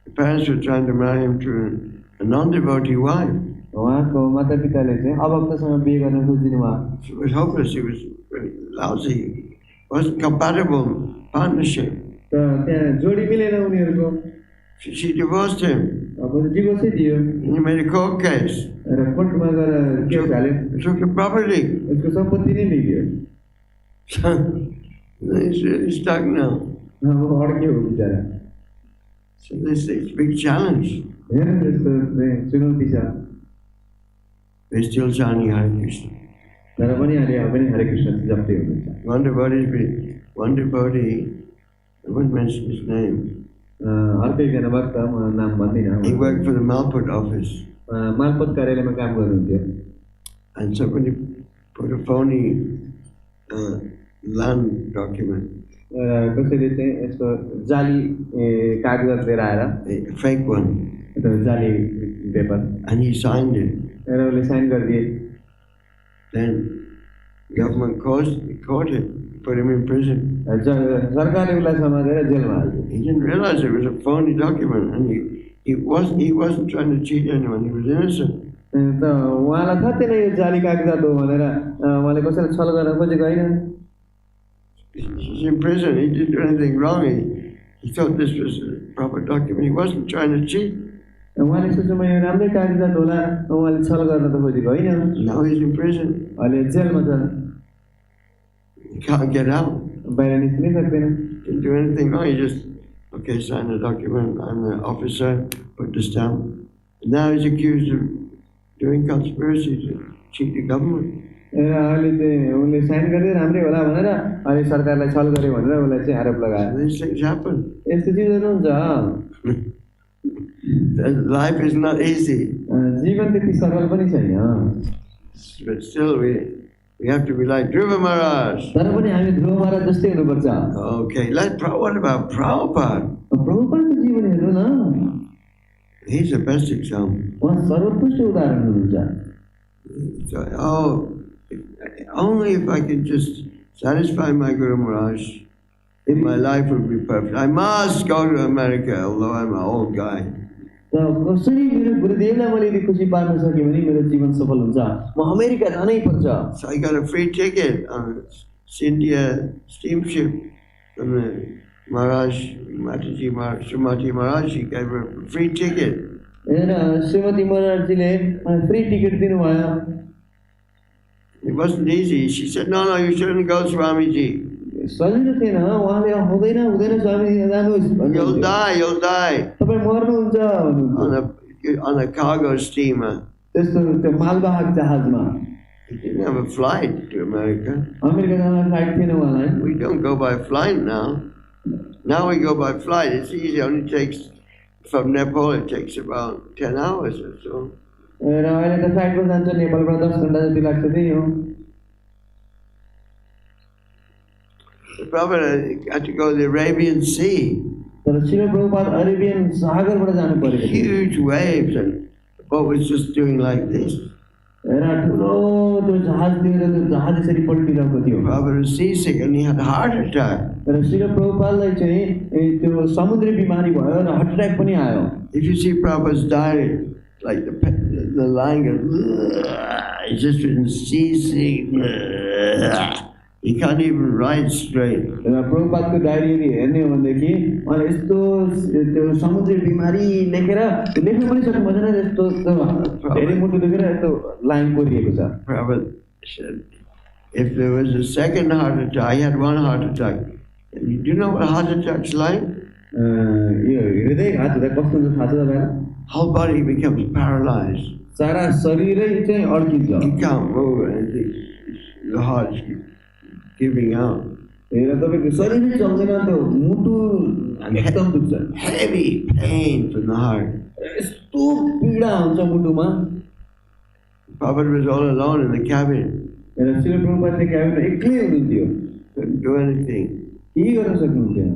Speaker 2: The parents were trying to marry him to a non-devotee wife.
Speaker 1: उहाँको मातापिताले चाहिँ अभक्तसँग बिहे गर्न खोजिदिनु भयो.
Speaker 2: It was hopeless. It was very lousy. It wasn't compatible partnership.
Speaker 1: त त्यहाँ जोडी मिलेन उनीहरुको.
Speaker 2: She divorced him.
Speaker 1: अब डिभोर्सै दियो.
Speaker 2: He made a court case.
Speaker 1: र कोर्टमा गएर केस हाल्यो.
Speaker 2: Took the property.
Speaker 1: उसको सम्पत्ति नै लियो.
Speaker 2: He's really stuck now.
Speaker 1: अब अड्क्यो बिचारा.
Speaker 2: So this is a big challenge.
Speaker 1: हेर्नु त्यस्तो चुनौती छ.
Speaker 2: They're still chanting Harekrishna.
Speaker 1: तर पनि हरेकृष्ण जप्दै हुनुहुन्छ.
Speaker 2: One devotee, I won't mention his name.
Speaker 1: अर्को एकजना भक्त म नाम भन्दिनँ.
Speaker 2: He worked for the Malput office.
Speaker 1: मालपोत कार्यालयमा काम गर्नुहुन्थ्यो.
Speaker 2: And somebody put a phony land document.
Speaker 1: कसैले चाहिँ यसको जाली कागज लिएर आएर,
Speaker 2: A fake one.
Speaker 1: जाली paper.
Speaker 2: And he signed it.
Speaker 1: र उसले साइन गरिदिए.
Speaker 2: Then government caught it, put him in prison.
Speaker 1: सरकारले उसलाई समातेर जेलमा हाल्यो.
Speaker 2: He didn't realize it was a phony document, and he wasn't trying to cheat anyone. He was innocent.
Speaker 1: त उहाँलाई थाहा थिएन यो जाली कागजात हो भनेर उहाँले कसैलाई छल गर्न खोजेको होइन.
Speaker 2: He's in prison. He didn't do anything wrong. He thought this was a proper document. He wasn't trying to cheat.
Speaker 1: उहाँले सोच्नु यो राम्रै कागजात होला, उहाँले छल गर्न त खोजेको होइन.
Speaker 2: Now he's in prison.
Speaker 1: अहिले जेलमा छ.
Speaker 2: He can't get out.
Speaker 1: बाहिर निस्किनै सक्दैन.
Speaker 2: Didn't do anything wrong. He just signed the document. I'm the officer. Put the stamp. Now he's accused of doing conspiracy to cheat the government.
Speaker 1: अहिले चाहिँ उनले sign गर्दै राम्रै होला भनेर अहिले सरकारलाई छल गर्यो भनेर उसलाई चाहिँ आरोप लगायो.
Speaker 2: These things happen.
Speaker 1: यस्तो चिजहरू हुन्छ.
Speaker 2: Life is not easy.
Speaker 1: जीवन त्यति सरल पनि छैन.
Speaker 2: But still we have to be like Dhruva Mahārāja.
Speaker 1: तर पनि हामी ध्रुव महाराज जस्तै हुनुपर्छ.
Speaker 2: Okay, what about Prabhupada?
Speaker 1: प्रभुपादको जीवन हेर्नु न.
Speaker 2: He's the best example.
Speaker 1: उहाँ सर्वोत्कृष्ट उदाहरण हुनुहुन्छ.
Speaker 2: Only if I can just satisfy my Guru Maharaj, my life would be perfect. I must go to America, although I'm an old guy.
Speaker 1: कसरी मेरो गुरुदेवलाई मैले यदि खुसी पार्न सके भने मेरो जीवन सफल हुन्छ. म अमेरिका जानै पर्छ.
Speaker 2: So I got a free ticket on India steamship from the Srimati Maharaj. She gave her a free ticket.
Speaker 1: र श्रीमती महाराजजीले फ्री टिकट दिनुभयो.
Speaker 2: It wasn't easy. She said, no, you shouldn't go, Swamiji.
Speaker 1: सजिलो थिएन. उहाँले हुँदैन स्वामीजी जानुहोस्.
Speaker 2: You'll die.
Speaker 1: तपाईँ मर्नुहुन्छ.
Speaker 2: On a cargo steamer.
Speaker 1: त्यस्तो त्यो मालवाहक जहाजमा.
Speaker 2: He didn't have a flight to America.
Speaker 1: America जान फ्लाइट थिएन उहाँलाई.
Speaker 2: We don't go by flight now. Now we go by flight. It's easy. It only takes, from Nepal, it takes about 10 hours or so.
Speaker 1: र अहिले त फ्लाइटमा जान्छ. नेपालबाट 10 घण्टा जति लाग्छ त्यही हो.
Speaker 2: The Prophet had to go to the Arabian Sea.
Speaker 1: तर श्रील प्रभुपाद अरेबियन सागरबाट जानु पर्यो.
Speaker 2: Huge waves, and the boat was just doing like this. Prabhupada was seasick and he had a heart attack. If you see Prabhupada's diary, like the line goes, he's just been seasick. He can't even write straight.
Speaker 1: Prabhupada diary हेर्ने हो भनेदेखि उहाँले यस्तो त्यो समुद्री बिमारी लेखेर लेख्न पनि सक्नु भएन यस्तो धेरै मुटु दुखेर यस्तो लाइन कोरिएको छ.
Speaker 2: Prabhupada said, if there was a second heart attack, he had one heart attack. Do you know what a heart attack's like?
Speaker 1: यो हृदयघात हुँदा कस्तो हुन्छ थाहा छ तपाईलाई?
Speaker 2: Whole body becomes paralyzed.
Speaker 1: सारा शरीरै चाहिँ अड्किन्छ.
Speaker 2: You can't move anything. The heart's giving out.
Speaker 1: तपाईँको शरीरै चल्दैन त मुटु एकदम दुख्छ.
Speaker 2: Heavy pain from the heart.
Speaker 1: यस्तो पीडा हुन्छ मुटुमा.
Speaker 2: Prabhupada was all alone in the cabin.
Speaker 1: Srila प्रभुपादले क्याबिनमा एक्लै हुनुहुन्थ्यो.
Speaker 2: Couldn't do anything.
Speaker 1: केही गर्न सक्नुहुन्थेन.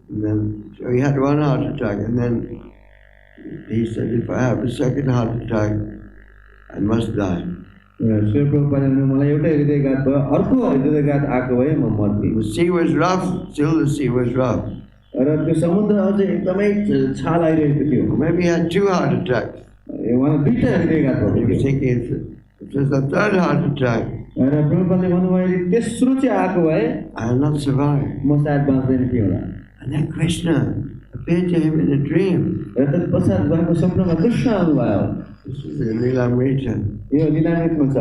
Speaker 2: And then, so he had one heart attack, and then he said, if I have a second heart attack, I must die.
Speaker 1: Srila प्रभुपादले मलाई एउटा हृदयघात भयो, अर्को हृदयघात आएको भए म मर्थे.
Speaker 2: The sea was rough, still the sea was rough.
Speaker 1: र त्यो समुद्र अझै एकदमै छाल आइरहेको थियो.
Speaker 2: Maybe he had 2 heart attacks.
Speaker 1: उहाँलाई दुईटा हृदयघात भएको
Speaker 2: He was
Speaker 1: थियो.
Speaker 2: thinking, if there's a third heart attack,
Speaker 1: र प्रभुपादले भन्नुभयो तेस्रो चाहिँ आएको भए
Speaker 2: I'll not survive.
Speaker 1: म सायद बाँच्दैन थिएँ होला.
Speaker 2: And then Krishna appeared to him in a dream.
Speaker 1: र तत्पश्चात उहाँको स्वप्नमा कृष्ण आउनुभयो.
Speaker 2: This is in Lilamrita.
Speaker 1: यो लीलामृतमा छ.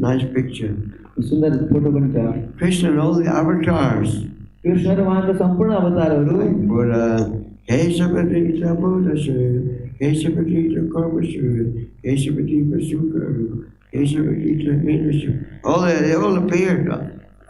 Speaker 2: Nice picture.
Speaker 1: सुन्दर फोटो पनि छ.
Speaker 2: Krishna and all the avatars.
Speaker 1: Krishna र उहाँको सम्पूर्ण अवतारहरू
Speaker 2: Buddha, Kesavadita Buddha, Kesavadita Karmashu, Kesavadita Sukaru, Kesavadita Minashu. They all appeared.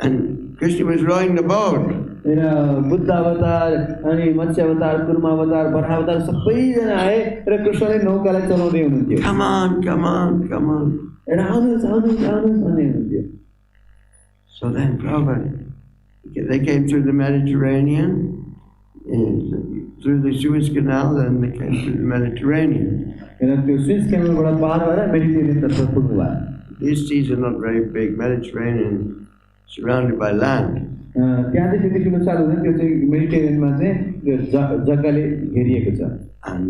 Speaker 2: And Krishna was rowing the boat.
Speaker 1: Buddha अवतार अनि मत्स्य अवतार कुर्म अवतार बराह अवतार सबैजना आए र कृष्णले नौकालाई चलाउँदै हुनुहुन्थ्यो.
Speaker 2: Come on, come on, come on.
Speaker 1: आउनुहोस् आउनुहोस् आउनुहोस् भन्दै हुनुहुन्थ्यो.
Speaker 2: So then Prabhupada, they came through the Mediterranean, through the Suez Canal, and they came through the Mediterranean.
Speaker 1: त्यो स्विस क्यानलबाट पार भएर मेडिटेरेनियन तर्फ पुग्नुभयो.
Speaker 2: These seas are not very big. Mediterranean surrounded by land.
Speaker 1: त्यहाँ चाहिँ त्यति ठुलो चाल हुँदैन, त्यो चाहिँ मेडिटेरेनियनमा चाहिँ त्यो जग्गाले घेरिएको छ.
Speaker 2: And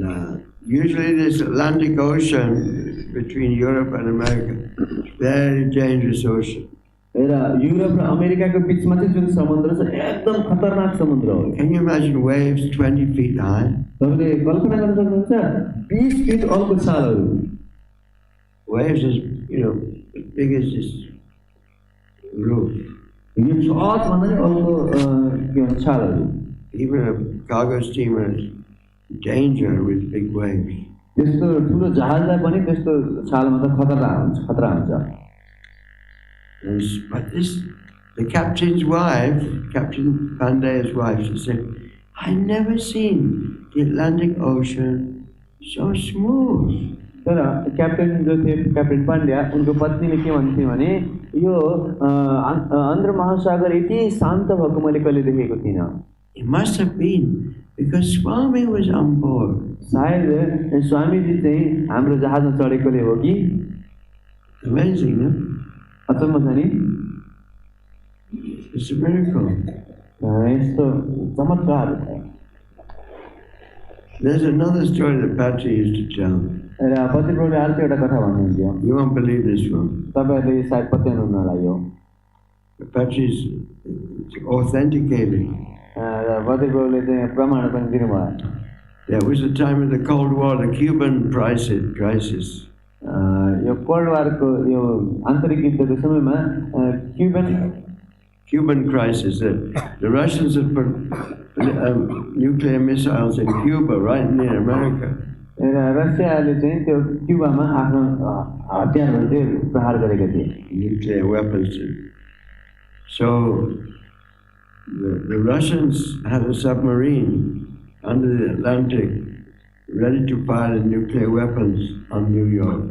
Speaker 2: usually this Atlantic Ocean between Europe and America is very dangerous ocean.
Speaker 1: र युरोप र अमेरिकाको बिचमा चाहिँ जुन समुद्र छ एकदम खतरनाक समुद्र हो.
Speaker 2: Can you imagine waves 20 feet high?
Speaker 1: तपाईले कल्पना गर्न सक्नुहुन्छ 20 फिट अल्को छालहरू.
Speaker 2: Waves is, as big as this roof.
Speaker 1: यो छत भन्दा नि अल्को छालहरू.
Speaker 2: Even a cargo steamer is danger with big waves.
Speaker 1: त्यस्तो ठुलो जहाजलाई पनि त्यस्तो छालमा त खतरा हुन्छ.
Speaker 2: But the captain's wife, Captain Pandey's wife, she said, I've never seen the Atlantic Ocean so smooth.
Speaker 1: तर क्याप्टेन जो थिए क्याप्टेन पाण्ड्या उनको पत्नीले के भन्थे भने यो आन्ध्र महासागर यति शान्त भएको मैले कहिले देखेको थिइनँ.
Speaker 2: It must have been because Swami was on board.
Speaker 1: सायद स्वामीजी चाहिँ हाम्रो जहाजमा चढेकोले हो कि.
Speaker 2: Amazing, huh?
Speaker 1: अचम्म छ नि.
Speaker 2: It's a miracle.
Speaker 1: यस्तो चमत्कार छ.
Speaker 2: There's another story that Patri used to tell.
Speaker 1: र पति प्रभुले अर्को एउटा कथा भन्नुहुन्थ्यो.
Speaker 2: You won't believe this one.
Speaker 1: तपाईहरुले सायद पत्याउनु होला यो.
Speaker 2: Patri's authenticated.
Speaker 1: र पति प्रभुले चाहिँ प्रमाण पनि दिनुभयो.
Speaker 2: There was a time of the Cold War, the Cuban crisis.
Speaker 1: यो कोल्ड वारको यो आन्तरिक युद्धको समयमा
Speaker 2: Cuban crisis. The Russians had put nuclear missiles in Cuba, right near America.
Speaker 1: रसियाले चाहिँ त्यो क्युबामा आफ्नो हतियारहरू चाहिँ प्रहार गरेका थिए.
Speaker 2: Nuclear weapons. So the Russians had a submarine under the Atlantic ready to fire nuclear weapons on New York.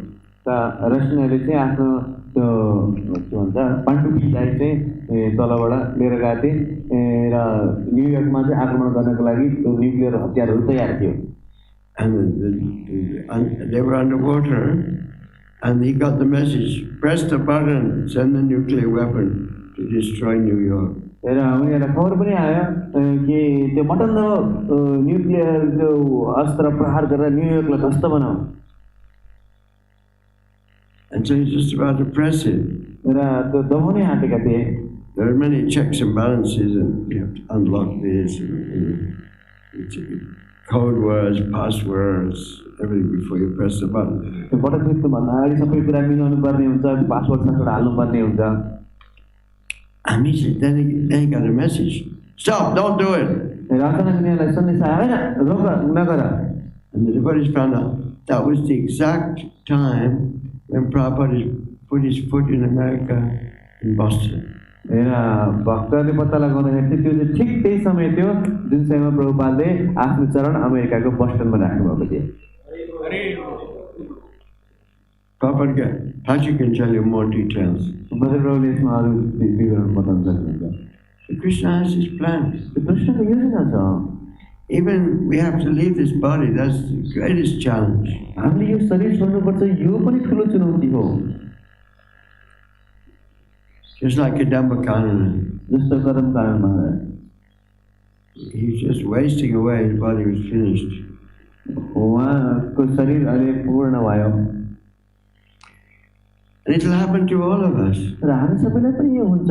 Speaker 1: रसियाले चाहिँ आफ्नो त्यो के भन्छ पण्डुपीलाई चाहिँ तलबाट लिएर गएको थिए र न्युयोर्कमा चाहिँ आक्रमण गर्नको लागि त्यो न्युक्लियर हतियारहरू तयार थियो.
Speaker 2: And they were underwater, And he got the message, press the button, send the nuclear weapon to destroy New York.
Speaker 1: र उनीहरूलाई खबर पनि आयो कि त्यो बटन न्युक्लियर त्यो अस्त्र प्रहार गरेर न्युयोर्कलाई ध्वस्त बनाऊ.
Speaker 2: And so he's just about to press it.
Speaker 1: र त्यो दबाउनै आँटेका थिए.
Speaker 2: There are many checks and balances, and you have to unlock this, code words, passwords, everything before you press the button.
Speaker 1: त्यो button टिप्नुभन्दा अगाडि सबै कुरा मिलाउनु पर्ने हुन्छ, पासवर्ड सासवर्ड हाल्नुपर्ने हुन्छ.
Speaker 2: And then he got a message. Stop! Don't do it!
Speaker 1: र अचानक उनीहरूलाई सन्देश आयो, हैन रोक नगर.
Speaker 2: And the devotees found out that was the exact time when Prabhupada put his foot in America, in Boston.
Speaker 1: र भक्तहरूले पत्ता लगाउँदाखेरि त्यो चाहिँ ठिक त्यही समय थियो जुन समयमा प्रभुपादले आफ्नो चरण अमेरिकाको बस्टनमा राख्नुभएको थियो.
Speaker 2: Prabhupada, Haji can tell you more details.
Speaker 1: प्रभुले यसमा अरू विवरण बताउन सक्नुहुन्छ.
Speaker 2: Krishna has his plans.
Speaker 1: कृष्णको योजना छ.
Speaker 2: Even we have to leave this body, that's the greatest challenge.
Speaker 1: हामीले यो शरीर छोड्नुपर्छ, यो पनि ठुलो चुनौती हो.
Speaker 2: Just like Kadamba Kanana.
Speaker 1: जस्तो कदम कारण महाराज.
Speaker 2: He's just wasting away, his body was finished.
Speaker 1: उहाँको शरीर अहिले पूर्ण भयो.
Speaker 2: And it will happen to all of us.
Speaker 1: र हामी सबैलाई पनि यो हुन्छ.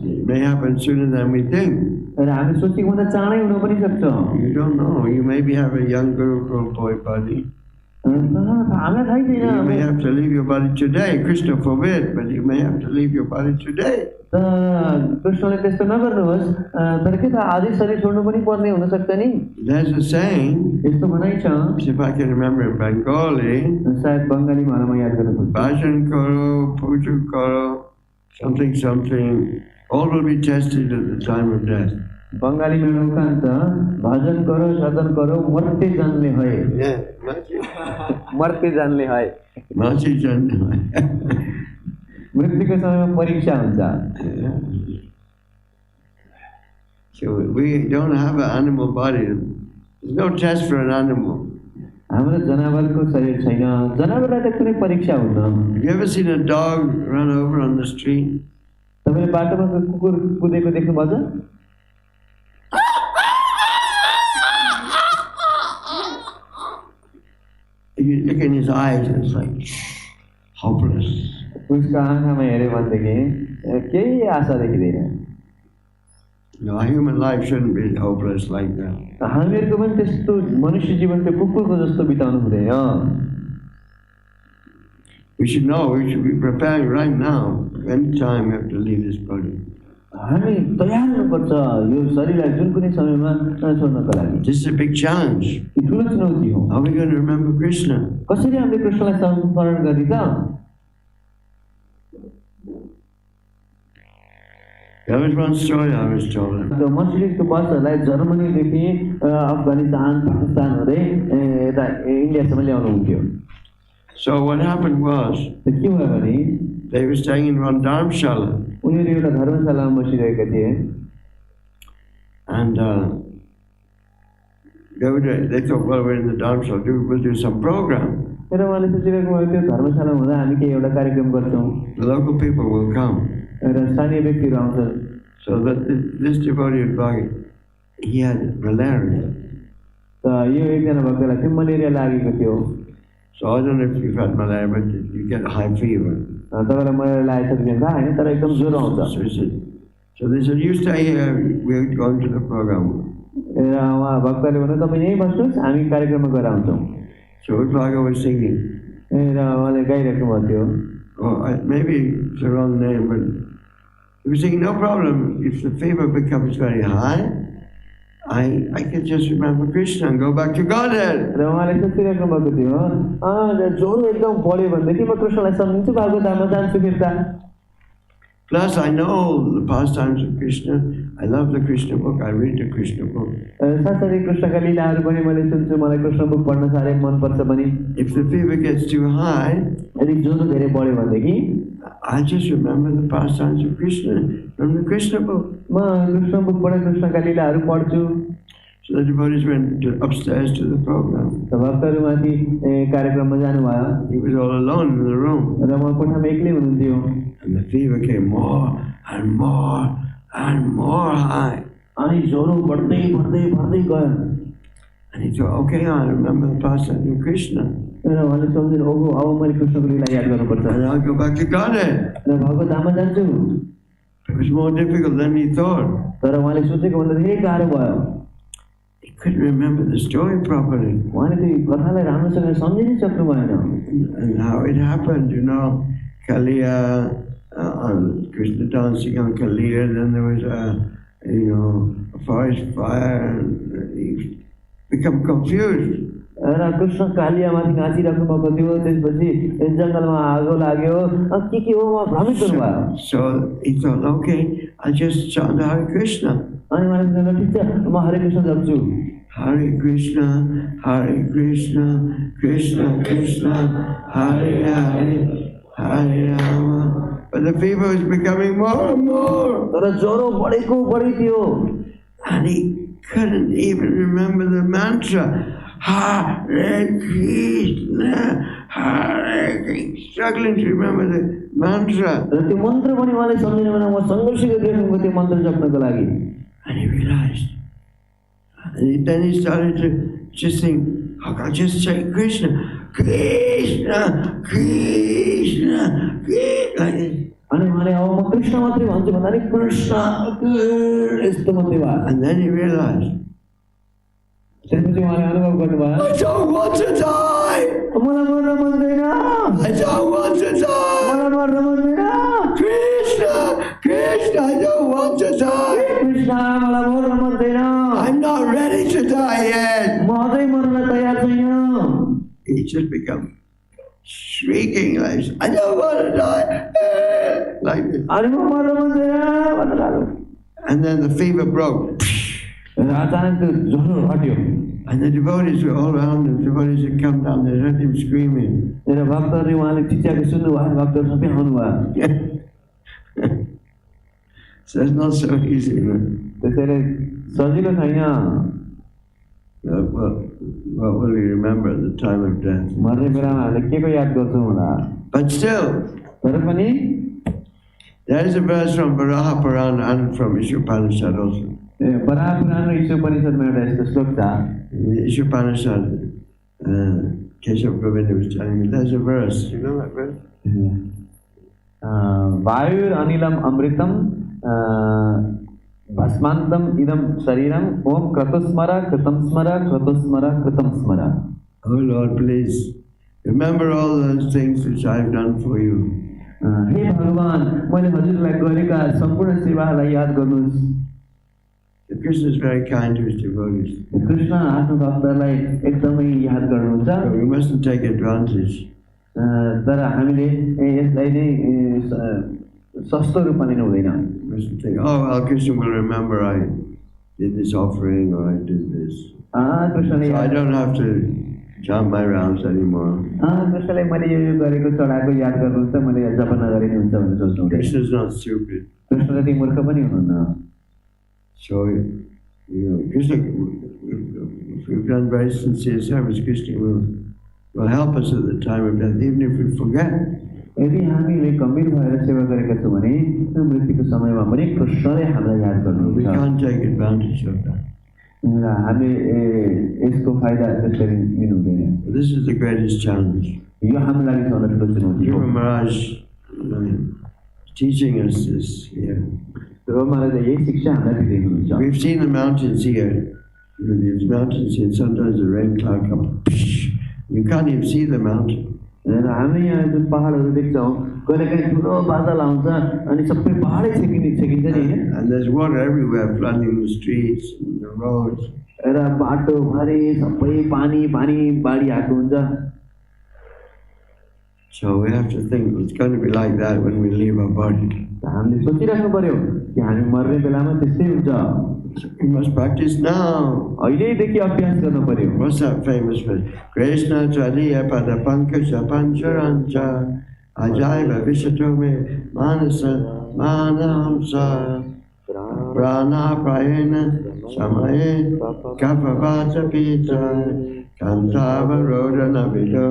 Speaker 2: It may happen sooner than we think.
Speaker 1: र हामी सोचेको भन्दा चाँडै हुन पनि सक्छ.
Speaker 2: You don't know. You maybe have a young guru boy body.
Speaker 1: हामीलाई थाहै छैन.
Speaker 2: You may have to leave your body today. Krishna forbid, but you may have to leave your body today.
Speaker 1: कृष्णले त्यस्तो नगर्नुहोस्, तर के त आजै शरीर छोड्नु पनि पर्ने हुन सक्छ नि.
Speaker 2: There's a saying.
Speaker 1: यस्तो भनाइ छ.
Speaker 2: If I can remember in Bengali.
Speaker 1: सायद बङ्गालीमा म याद गर्न सक्छु.
Speaker 2: Bhajan karo, puja karo, something something. All will be tested at the time of death.
Speaker 1: बङ्गालीमा एउटा उखान छ, भजन करो, साधन करो, मर्ते जान्ने है. मर्ते जान्ने है.
Speaker 2: Machi janne hai.
Speaker 1: मृत्युको समयमा परीक्षा हुन्छ.
Speaker 2: So we don't have an animal body. There's no test for an animal.
Speaker 1: हाम्रो जनावरको शरीर छैन. जनावरलाई त कुनै परीक्षा हुन्न.
Speaker 2: Have you ever seen a dog run over on the street?
Speaker 1: तपाईले बाटोमा कुकुर कुदेको देख्नुभएको छ?
Speaker 2: If you look in his eyes, it's like hopeless.
Speaker 1: उसको आँखामा हेऱ्यो भनेदेखि केही आशा देखिँदैन.
Speaker 2: No, human life shouldn't be hopeless like that.
Speaker 1: हामीहरूको पनि त्यस्तो मनुष्य जीवन त्यो कुकुरको जस्तो बिताउनु हुँदैन.
Speaker 2: We should know, we should be preparing right now. Anytime we have to leave this body.
Speaker 1: हामी तयार हुनुपर्छ यो शरीरलाई जुन कुनै समयमा छोड्नको लागि.
Speaker 2: This is a big challenge.
Speaker 1: यो ठुलो चुनौती हो.
Speaker 2: How are we going to remember Krishna?
Speaker 1: कसरी हामीले कृष्णलाई स्मरण गर्ने त?
Speaker 2: There was one story I was told.
Speaker 1: त्यो मर्सिडिजको बसहरूलाई जर्मनीदेखि अफगानिस्तान पाकिस्तान हुँदै यता इन्डियासम्म ल्याउनु हुन्थ्यो.
Speaker 2: So what happened was,
Speaker 1: के भयो भने
Speaker 2: they were staying in one dharamshala.
Speaker 1: उनीहरू एउटा धर्मशालामा बसिरहेका थिए.
Speaker 2: And they thought, well, we're in the dharamshala, we'll do some program.
Speaker 1: र उहाँले सोचिरहेको भयो त्यो धर्मशाला हुँदा हामी केही एउटा कार्यक्रम गर्छौँ.
Speaker 2: The local people will come.
Speaker 1: र स्थानीय व्यक्तिहरू आउँछन्.
Speaker 2: So that this devotee bhagi, he had malaria.
Speaker 1: त यो एकजना भक्तलाई चाहिँ मलेरिया लागेको थियो.
Speaker 2: So I don't know if you've had malaria, but you get high fever.
Speaker 1: तपाईँलाई मलेरिया लागेको छ कि थाहा हैन, तर एकदम ज्वरो आउँछ.
Speaker 2: So they said, you stay here, we're going to the program.
Speaker 1: र उहाँ भक्तले भने तपाईँ यहीँ बस्नुहोस्, हामी कार्यक्रममा गएर आउँछौँ.
Speaker 2: So Bhaga was singing.
Speaker 1: र उहाँले गाइराख्नु भएको थियो.
Speaker 2: Oh, maybe it's the wrong name, but he was saying, no problem. If the fever becomes very high, I can just remember Krishna and go back to Godhead.
Speaker 1: र उहाँले सोचिरहेको भएको थियो, ज्वरो एकदम बढ्यो भनेदेखि म कृष्णलाई सम्झिन्छु, भागको धाममा जान्छु फिर्ता.
Speaker 2: Plus, I know the pastimes of Krishna. I love the Krishna book. I read the Krishna book.
Speaker 1: साथसाथै कृष्णका लीलाहरू पनि मैले सुन्छु, मलाई कृष्ण बुक पढ्न साह्रै मनपर्छ पनि.
Speaker 2: If the fever gets too high,
Speaker 1: यदि ज्वरो धेरै बढ्यो भनेदेखि
Speaker 2: I just remember the pastimes of Krishna from the Krishna book.
Speaker 1: म कृष्ण बुकबाट कृष्णका लीलाहरू पढ्छु.
Speaker 2: So the devotees went upstairs to the program.
Speaker 1: त भक्तहरू माथि कार्यक्रममा जानुभयो।
Speaker 2: He was all alone in the room.
Speaker 1: र म कोठामा एक्लै हुनुहुन्थ्यो।
Speaker 2: And the fever came more and more and more high.
Speaker 1: अनि ज्वरो बढ्दै बढ्दै बढ्दै गयो।
Speaker 2: And he thought, okay, I remember the past of Krishna.
Speaker 1: र उहाँले सम्झिनु ओहो अब मैले कृष्णको लीला याद गर्नुपर्छ।
Speaker 2: And I'll go back to Godhead.
Speaker 1: र भगवत धाममा जान्छु।
Speaker 2: It was more difficult than he thought.
Speaker 1: तर उहाँले सोचेको भन्दा धेरै गाह्रो भयो।
Speaker 2: He couldn't remember the story properly.
Speaker 1: उहाँले त्यो कथालाई राम्रोसँग सम्झिनै सक्नु भएन।
Speaker 2: And how it happened, you know, Kaliya, Krishna dancing on Kaliya, then there was a forest fire, and he became confused.
Speaker 1: र कृष्ण कालियामाथि नाचिराख्नु भएको थियो, त्यसपछि जङ्गलमा आगो लाग्यो, के हो उहाँ भ्रमित हुनुभयो।
Speaker 2: So he thought, okay, I'll just chant Harekrishna.
Speaker 1: अनि उहाँले भन्नुभयो ठिक छ म Harekrishna जप्छु।
Speaker 2: Harekrishna, Harekrishna, Krishna Krishna, Hare Hare, Hare Rama. But the fever was becoming more and more.
Speaker 1: तर ज्वरो बढेको बढी थियो।
Speaker 2: And he couldn't even remember the mantra. Hare Krishna, Hare Krishna. Struggling to remember the mantra.
Speaker 1: र त्यो मन्त्र पनि उहाँले सम्झिनु भएन। म सङ्घर्ष गरिरहेको त्यो मन्त्र जप्नको लागि।
Speaker 2: And he realized. And then he started to just think, I'll just say Krishna, Krishna, Krishna, Krishna.
Speaker 1: अनि उहाँले अब म कृष्ण मात्रै भन्छु भन्दा नि कृष्ण यस्तो मात्रै भयो।
Speaker 2: And then he realized,
Speaker 1: त्यसपछि उहाँले अनुभव गर्नुभयो,
Speaker 2: I don't want to die.
Speaker 1: मलाई मर्न मन छैन।
Speaker 2: I don't want to die.
Speaker 1: मलाई मर्न मन छैन।
Speaker 2: Krishna, Krishna, I don't want to die.
Speaker 1: Krishna मलाई मर्न मन छैन।
Speaker 2: I'm not ready to die yet.
Speaker 1: म अझै मर्न तयार छैन।
Speaker 2: He just become shrieking like, I don't want to die. Like this.
Speaker 1: अनि म मर्न मन छैन भन्न लाग्यो।
Speaker 2: And then the fever broke.
Speaker 1: र अचानक त्यो ज्वरो हट्यो।
Speaker 2: And the devotees were all around him. The devotees had come down, they heard him screaming.
Speaker 1: र भक्तहरूले उहाँले चिच्याएको सुन्नुभयो, भक्तहरू सबै आउनुभयो।
Speaker 2: So it's not so easy, man.
Speaker 1: त्यसैले सजिलो छैन।
Speaker 2: What will we remember at the time of death?
Speaker 1: मर्ने बेलामा हामीले के को याद गर्छौँ होला।
Speaker 2: But still,
Speaker 1: तर पनि
Speaker 2: there is a verse from Varaha Purana and from Ishopanishad also.
Speaker 1: बराह पुराण र ईशोपनिषदमा एउटा यस्तो श्लोक छ।
Speaker 2: Ishopanishad, Keshav Govinda was telling me, there's a verse. You know that verse?
Speaker 1: वायुर अनिलम अमृतम भस्मान्तम इदम शरीरम ओम क्रतुस्मर कृतं स्मर क्रतुस्मर कृतं स्मर।
Speaker 2: Oh Lord, please remember all those things which I've done for you.
Speaker 1: हे भगवान, मैले हजुरलाई गरेका सम्पूर्ण सेवाहरूलाई याद गर्नुहोस्।
Speaker 2: Krishna is very kind to his devotees.
Speaker 1: Krishna आफ्नो भक्तहरूलाई एकदमै याद गर्नुहुन्छ।
Speaker 2: But we mustn't take advantage.
Speaker 1: तर हामीले यसलाई नै सस्तो रूपमा लिनु हुँदैन।
Speaker 2: We mustn't think, oh well, Krishna will remember I did this offering or I did this.
Speaker 1: कृष्णले
Speaker 2: So I don't have to chant my rounds anymore.
Speaker 1: कृष्णले मैले यो गरेको चढाएको याद गर्नुहुन्छ, मैले जप नगरे नि हुन्छ भनेर सोच्नु हुँदैन।
Speaker 2: Krishna is not stupid.
Speaker 1: Krishna त्यति मूर्ख पनि हुनुहुन्न।
Speaker 2: So, Krishna, if we've done very sincere service, Krishna will help us at the time of death, even if we forget.
Speaker 1: यदि हामीले गम्भीर भएर सेवा गरेका छौँ भने मृत्युको समयमा पनि कृष्णले हामीलाई याद गर्नुहुन्छ।
Speaker 2: We can't take advantage of that.
Speaker 1: हामीले यसको फाइदा त्यसरी लिनु हुँदैन।
Speaker 2: This is the greatest challenge.
Speaker 1: यो हाम्रो लागि सबभन्दा ठुलो चुनौती हो।
Speaker 2: Dhruva Mahārāja teaching us this here.
Speaker 1: ध्रुव महाराज यही शिक्षा हामीलाई दिनुहुन्छ।
Speaker 2: We've seen the mountains here. These mountains here. Sometimes the rain cloud comes. You can't even see the mountain.
Speaker 1: र हामी यहाँ जुन पहाडहरू देख्छौँ, कहिलेकाहीँ ठुलो बादल आउँछ अनि सबै पहाडै छेकिन्छ नि।
Speaker 2: And there's water everywhere, flooding the streets and the roads.
Speaker 1: र बाटो भरि सबै पानी पानी बाढी आएको हुन्छ।
Speaker 2: So we have to think it's going to be like that when we leave our body.
Speaker 1: हामीले सोचिराख्नु पर्यो कि हामी मर्ने बेलामा त्यस्तै हुन्छ।
Speaker 2: We must practice now.
Speaker 1: अहिलेदेखि अभ्यास गर्नु पर्यो।
Speaker 2: What's that famous verse? Krishna Tvadiya Pada Pankasha Pancharancha Ajaiva Vishatome Manasa Manahamsa prana prayena samaye kapavata pita kantava rodana vido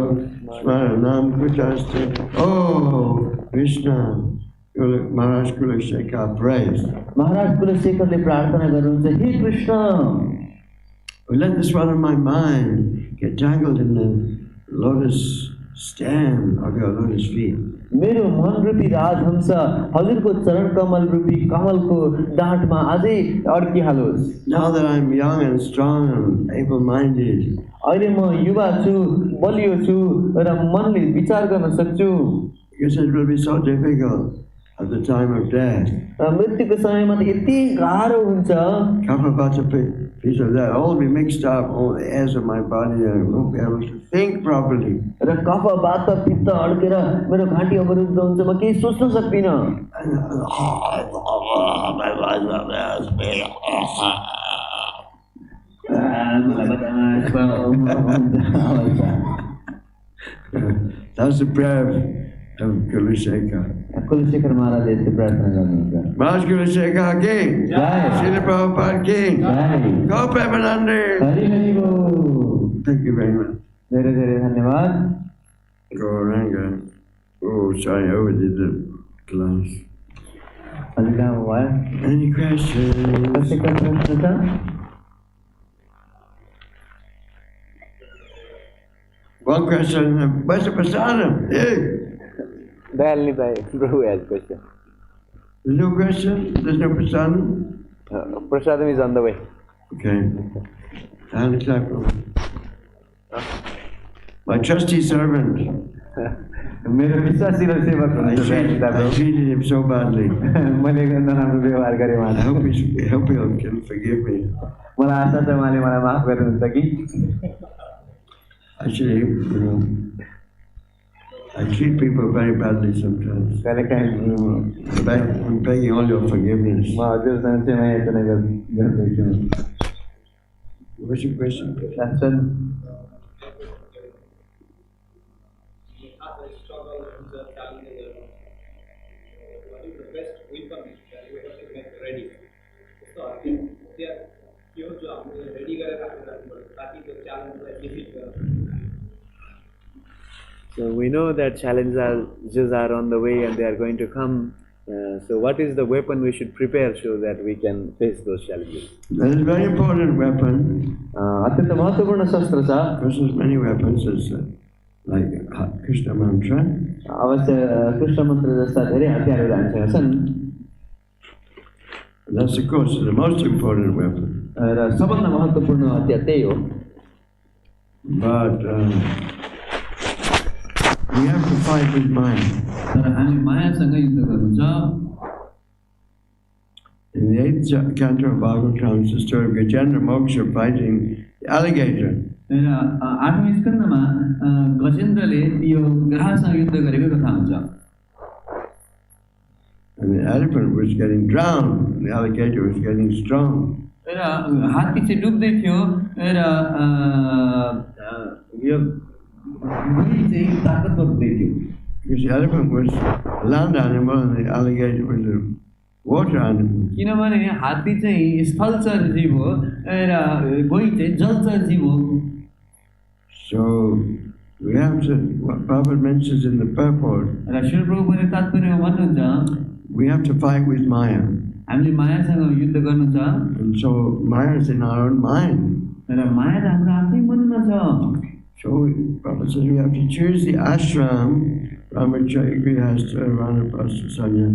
Speaker 2: smaranam kutaste. Oh, Krishna, Maharaj Kulashekar prays.
Speaker 1: Maharaj Kulashekharले प्रार्थना गर्नुहुन्छ, हे Krishna,
Speaker 2: let this one in my mind get tangled in the lotus stem of your lotus feet.
Speaker 1: मेरो मन रूपी राजहंस हजुरको चरण कमल रूपी कमलको डाँटमा अझै अड्किहालोस्।
Speaker 2: Now that I'm young and strong and able-minded,
Speaker 1: अहिले म युवा छु, बलियो छु र मनले विचार गर्न सक्छु।
Speaker 2: because it will be so difficult at the time of death.
Speaker 1: मृत्युको समयमा त यति गाह्रो हुन्छ।
Speaker 2: Kapavata pita, that all be mixed up, all the airs of my body, I won't be able to think properly.
Speaker 1: र कफबाट पित्त अड्केर मेरो घाँटी अवरुद्ध हुन्छ, म केही सोच्न सक्दिनँ।
Speaker 2: That's the prayer of Kulashekar.
Speaker 1: Kulasekhara महाराज यस्तो प्रार्थना गर्नुहुन्छ।
Speaker 2: Maharaj Kulashekar ki, Śrīla Prabhupada ki, Go Premanande.
Speaker 1: Hari Hari बोल।
Speaker 2: Thank you very much.
Speaker 1: धेरै धेरै धन्यवाद।
Speaker 2: Gauranga. Oh, sorry, I overdid the class.
Speaker 1: अलि लामो भयो।
Speaker 2: Any questions?
Speaker 1: कसैको प्रश्न छ?
Speaker 2: One question. Where's the prasadam? Hey.
Speaker 1: Dayalini Bhai, Prabhu has a question.
Speaker 2: There's no question? There's no prasadam?
Speaker 1: Prasadam is on the way.
Speaker 2: Okay. My trusty servant.
Speaker 1: मेरो विश्वासी र सेवक
Speaker 2: I treated him so badly.
Speaker 1: मैले नराम्रो व्यवहार गरेँ उहाँलाई।
Speaker 2: I hope he'll can forgive me.
Speaker 1: मलाई आशा छ उहाँले मलाई माफ गर्नुहुन्छ कि।
Speaker 2: Actually, I treat people very badly sometimes. I'm begging all your forgiveness. What's your question?
Speaker 1: So we know that challenges are on the way and they are going to come. So what is the weapon we should prepare so that we can face those challenges?
Speaker 2: That is a very important weapon.
Speaker 1: अत्यन्त महत्त्वपूर्ण शस्त्र छ।
Speaker 2: There's many weapons, like Krishna mantra.
Speaker 1: अवश्य कृष्ण मन्त्र जस्ता धेरै हतियारहरू हामीसँग छन्।
Speaker 2: That's of course the most important weapon.
Speaker 1: र सबभन्दा महत्त्वपूर्ण हतियार त्यही हो।
Speaker 2: But we have to fight with mind.
Speaker 1: तर हामी मायासँग युद्ध गर्नु छ।
Speaker 2: In the 8th canto of Bhagavatam, it's the story of Gajendra Moksha fighting the alligator.
Speaker 1: र 8औं स्कन्धमा गजेन्द्रले यो ग्राहसँग युद्ध गरेको कथा हुन्छ।
Speaker 2: And the elephant was getting drowned, and the alligator was getting strong.
Speaker 1: र हात्ती चाहिँ डुब्दै थियो र यो गुडी चाहिँ ताकतवर हुँदै थियो।
Speaker 2: Because the elephant was a land animal and the alligator was a water animal.
Speaker 1: किनभने हात्ती चाहिँ स्थलचर जीव हो र गोही चाहिँ जलचर जीव हो।
Speaker 2: So we have to, what Prabhupada mentions in the Purport,
Speaker 1: र श्री प्रभुले तात्पर्यमा भन्नुहुन्छ
Speaker 2: we have to fight with Maya.
Speaker 1: हामीले मायासँग युद्ध गर्नु छ।
Speaker 2: And so Maya is in our own mind.
Speaker 1: र माया त हाम्रो आफ्नै मनमा छ।
Speaker 2: So Prabhupada says we have to choose the ashram, Brahmacharya, Grihastha, Vanapasta, Sanya,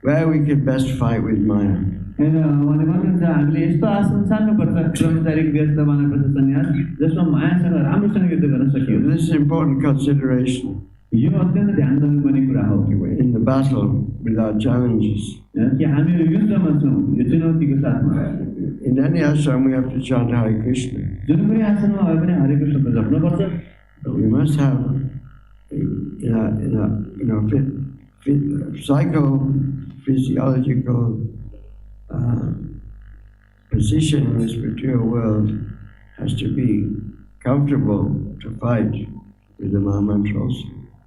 Speaker 2: where we can best fight with Maya.
Speaker 1: र उहाँले भन्नुहुन्छ हामीले यस्तो आश्रम छान्नुपर्छ, ब्रह्मचारी गृहस्थ वानप्रस्थ सन्यास जसमा मायासँग राम्रोसँग युद्ध गर्न सकियो।
Speaker 2: This is important consideration.
Speaker 1: यो अत्यन्त ध्यान दिनुपर्ने कुरा हो
Speaker 2: In the battle with our challenges.
Speaker 1: कि हामीहरू युद्धमा छौँ यो चुनौतीको साथमा।
Speaker 2: In any ashram we have to chant harekrishna.
Speaker 1: जुन पनि आश्रममा भए पनि हरेकृष्ण त जप्नुपर्छ।
Speaker 2: But we must have psycho-physiological position in this material world has to be comfortable to fight with the Mahamantras.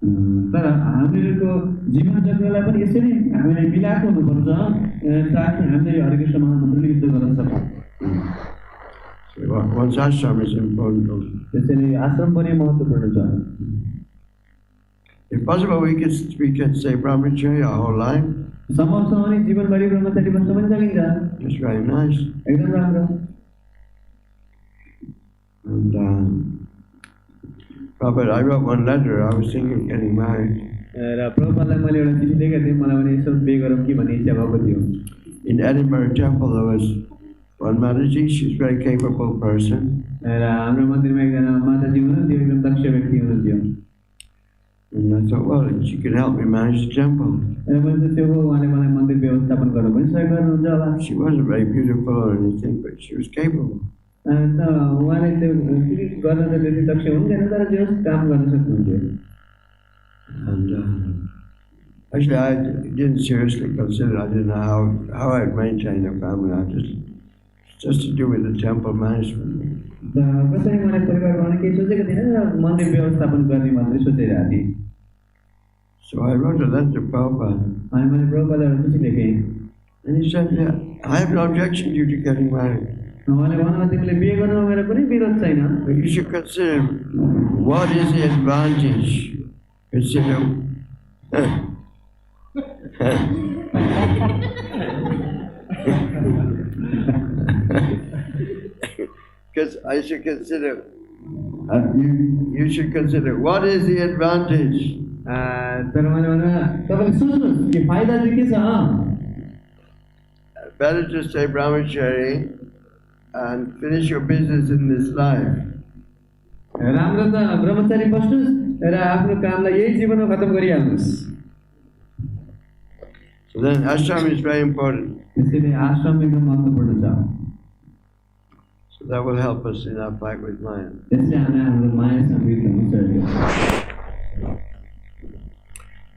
Speaker 4: तर हामीहरूको जीवन चक्रलाई पनि यसरी हामीले मिलाएको हुनुपर्छ ताकि हामीले हरेकृष्ण महामन्त्रले युद्ध गर्न सकौँ।
Speaker 2: One's ashram is important.
Speaker 4: त्यसैले आश्रम पनि महत्त्वपूर्ण छ।
Speaker 2: If possible, we can say brahmacharya our whole life.
Speaker 4: सम्भव छ भने जीवनभरि ब्रह्मचारी बस्न पनि सकिन्छ।
Speaker 2: It's very nice.
Speaker 4: एकदम राम्रो।
Speaker 2: And Prabhupada, I wrote one letter. I was thinking of getting married.
Speaker 4: र प्रभुपादलाई मैले एउटा चिठी लेखेको थिएँ, मलाई पनि यसो बिहे गरौँ कि भन्ने इच्छा भएको थियो।
Speaker 2: In Edinburgh Temple, there was one Mataji. She's a very capable person.
Speaker 4: र हाम्रो मन्दिरमा एकजना माताजी हुनुहुन्थ्यो, एकदम दक्ष व्यक्ति हुनुहुन्थ्यो।
Speaker 2: And I thought, well, she could help me manage the temple.
Speaker 4: र मैले सोचेँ उहाँले मलाई मन्दिर व्यवस्थापन गर्न पनि सहयोग गर्नुहुन्छ होला।
Speaker 2: She wasn't very beautiful or anything, but she was capable.
Speaker 4: त उहाँले त्यो गर्न त त्यति दक्ष हुन्थेन, तर जे होस् काम गर्न सक्नुहुन्थ्यो।
Speaker 2: And actually, I didn't seriously consider. I didn't know how I'd maintain a family. I just to do with the temple management.
Speaker 4: त कसरी मैले परिवार बनाउने केही सोचेको थिइनँ र मन्दिर व्यवस्थापन गर्ने मात्रै सोचिरहेको थिएँ।
Speaker 2: So I wrote a letter to Prabhupada.
Speaker 4: अनि मैले प्रभुपादलाई एउटा चिठी लेखेँ।
Speaker 2: And he said, yeah, I have no objection to you getting married.
Speaker 4: उहाँले भन्नुभयो तिमीले बिहे गर्नुमा मेरो कुनै विरोध छैन।
Speaker 2: But you should consider what is the advantage. Consider. Because I should consider. You should consider what is the advantage.
Speaker 4: तर मैले भने तपाईले सोच्नुस् कि फाइदा चाहिँ के छ?
Speaker 2: Better to stay brahmachari and finish your business in this life.
Speaker 4: राम्रो त ब्रह्मचारी बस्नुस् र आफ्नो कामलाई यही जीवनमा खतम गरिहाल्नुस्।
Speaker 2: So then ashram is very important.
Speaker 4: त्यसैले आश्रम एकदम महत्त्वपूर्ण छ।
Speaker 2: So that will help us in our fight with Maya.
Speaker 4: त्यसले हाम्रो मायासँग युद्ध हुन्छ।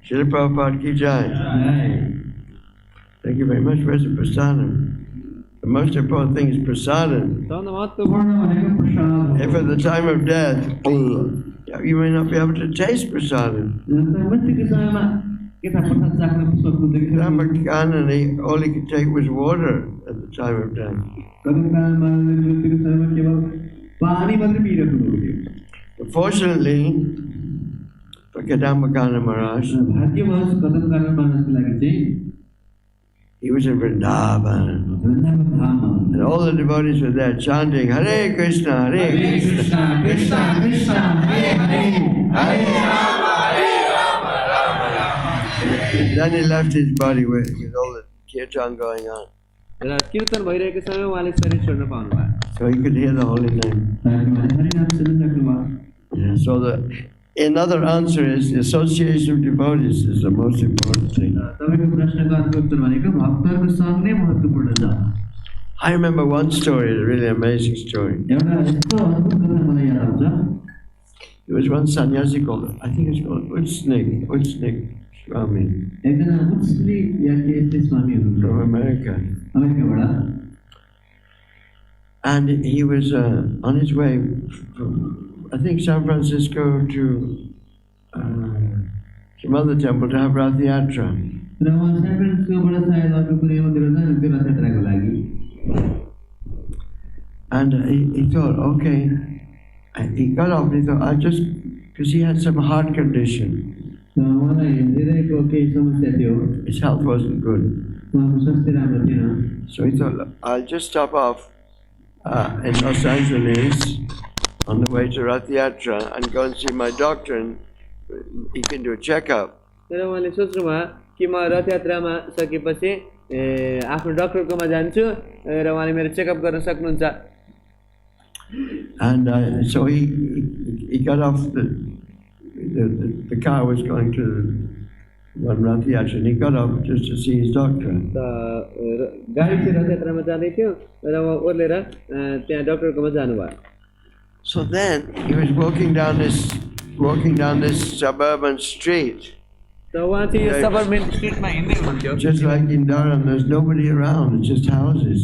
Speaker 2: Śrīla Prabhupada ki jai. Thank you very much. Where's the prasadam? The most important thing is prasadam. If at the time of death, you may not be able to taste prasadam. Rambhakana, all he could take was water at the time of death. But fortunately, for Kadambakana Maharaj, he was in Vrindavan, and all the devotees were there chanting Hare Krishna, Hare Krishna, Krishna Krishna, Hare Hare, Hare Rama, Hare Rama, Rama Rama. Then he left his body with all the kirtan going on. So he could hear the holy name. Yeah, so another answer is the association of devotees is the most important thing. I remember one story, a really amazing story. There was one sannyasi called, I think it's called Utsnik Swami from America. And he was on his way from, I think, San Francisco to some other temple to have rathayatra. And he thought, okay, he got off and he thought, because he had some heart condition. His health wasn't good. So he thought, I'll just stop off in Los Angeles on the way to Rath-yatra and go and see my doctor and he can do a checkup. And so he got off the car was going to one Rath-yatra and he got off just to see his doctor. So then he was walking down this suburban street. Just like in Dharan, there's nobody around, it's just houses.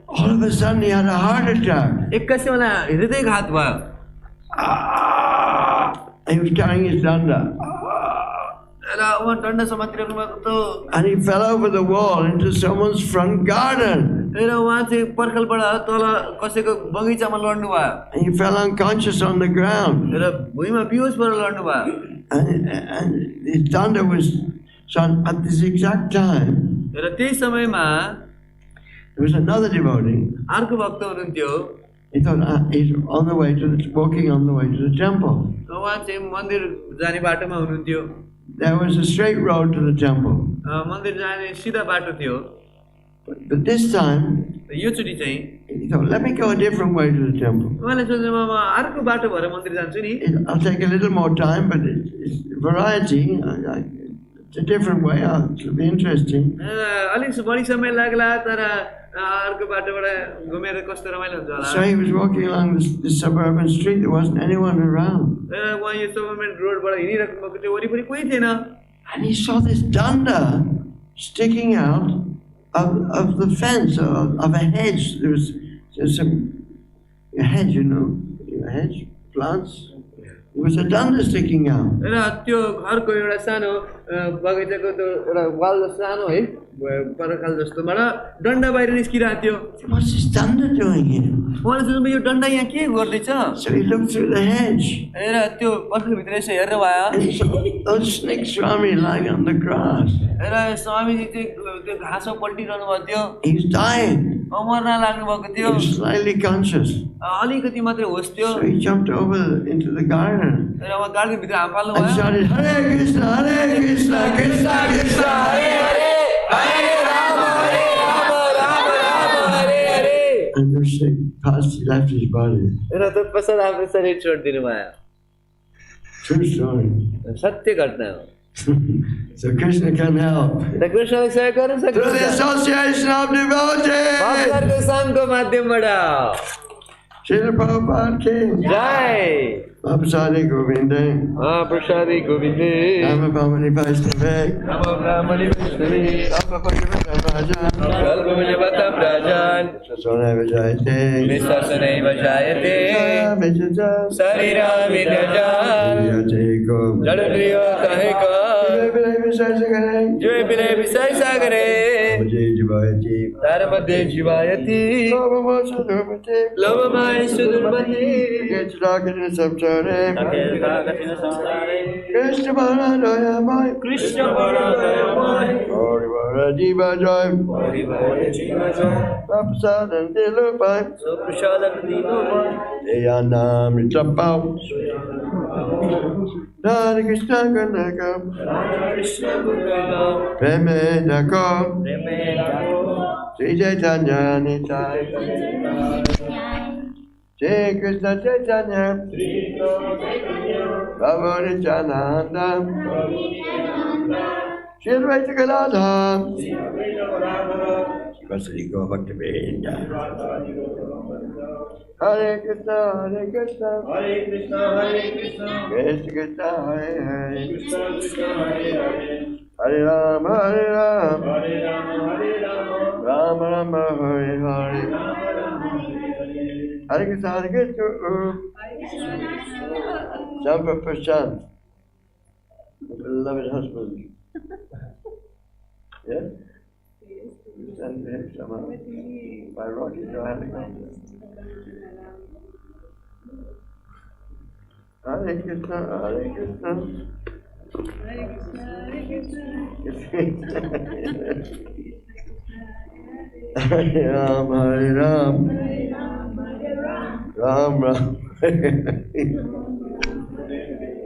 Speaker 2: All of a sudden he had a heart attack. he was carrying his danda. And he fell over the wall into someone's front garden. And he fell unconscious on the ground. And his danda was, so at this exact time, there was another devotee. He thought he's on the way to walking on the way to the temple. There was a straight road to the temple. But this time, he thought, let me go a different way to the temple. I'll take a little more time, but it's variety. It's a different way. It'll be interesting. So he was walking along this suburban street. There wasn't anyone around. And he saw this danda sticking out of the fence, of a hedge. There's a hedge, you know, a hedge, plants. There was a danda sticking out. What's this danda doing here? So he looked through the hedge. And he saw old snake Swami lying on the grass. He's dying. He was slightly conscious. So he jumped over into the garden and shouted, Hare Krishna, Krishna Krishna, Hare Hare. And the snake passed, he left his body. True story. So Krishna can help. Through the association of devotees. Śrīla Prabhupada ki Jai. Mahaprasadi Govinde.
Speaker 1: Mahaprasadi Govinde.
Speaker 2: Nama Brahmani Vaishnave.
Speaker 1: Nama Brahmani Vaishnave.
Speaker 2: Alpa Bhagavata Prajan.
Speaker 1: Alpa Bhagavata Prajan.
Speaker 2: Sasone Vajayate.
Speaker 1: Visasane Vajayate.
Speaker 2: Vijaja.
Speaker 1: Sarira Vidyaja.
Speaker 2: Vijayate Ko.
Speaker 1: Jadadriya Kahika.
Speaker 2: Jai Visai Sagare.
Speaker 1: Jai Bilay Visai Sagare.
Speaker 2: Jai Jivayati.
Speaker 1: Dharmadhe Jivayati.
Speaker 2: Lobamasa Durmati.
Speaker 1: Lobamaya Sudurmati.
Speaker 2: Gechrakashina Samsare. Krishna Bharadaya Mai.
Speaker 1: Krishna Bharadaya Mai.
Speaker 2: Gauri Vara Jiva Jai.
Speaker 1: Gauri Vara Jiva Jai.
Speaker 2: Prasadan Dilupai.
Speaker 1: So Prasadan Dilupai.
Speaker 2: Deyanam Ritlapau. Hare Krishna Gandhakam.
Speaker 1: Hare Krishna Gandhakam.
Speaker 2: Preme Dakam.
Speaker 1: Preme Dakam.
Speaker 2: Sri Chaitanya Nitai. Jai Krishna Chaitanya. Prabhu Nityananda. Shri Advaita Gadadhara. Vasari Govardhavendra. Hare Krishna, Hare Krishna,
Speaker 1: Hare Krishna, Hare Krishna,
Speaker 2: Krishna Krishna, Hare Hare,
Speaker 1: Krishna Krishna, Hare Hare,
Speaker 2: Hare Rama, Hare Rama,
Speaker 1: Hare Rama, Hare Rama,
Speaker 2: Rama Rama, Hare Hare, Hare Krishna, Hare Krishna, Jumper Prashant, beloved husband. Yes? You send him some by rocket to helicopter. Hare Krishna, Hare Krishna.
Speaker 5: Hare Krishna, Hare Krishna.
Speaker 2: Hare Ram, Hare Ram. Ram Ram.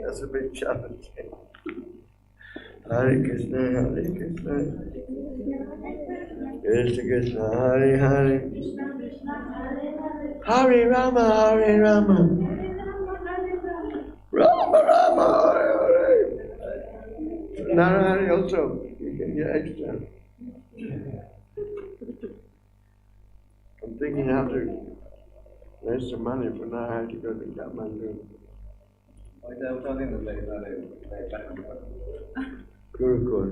Speaker 2: That's a big challenge. Hare Krishna, Hare Krishna. Krishna Krishna, Hare Hare. Hare Rama, Hare Rama. Rama Rama, Hare Hare. Narahari also, you can get extra. I'm thinking how to raise some money for Narahari to go to Kathmandu. Gurukul.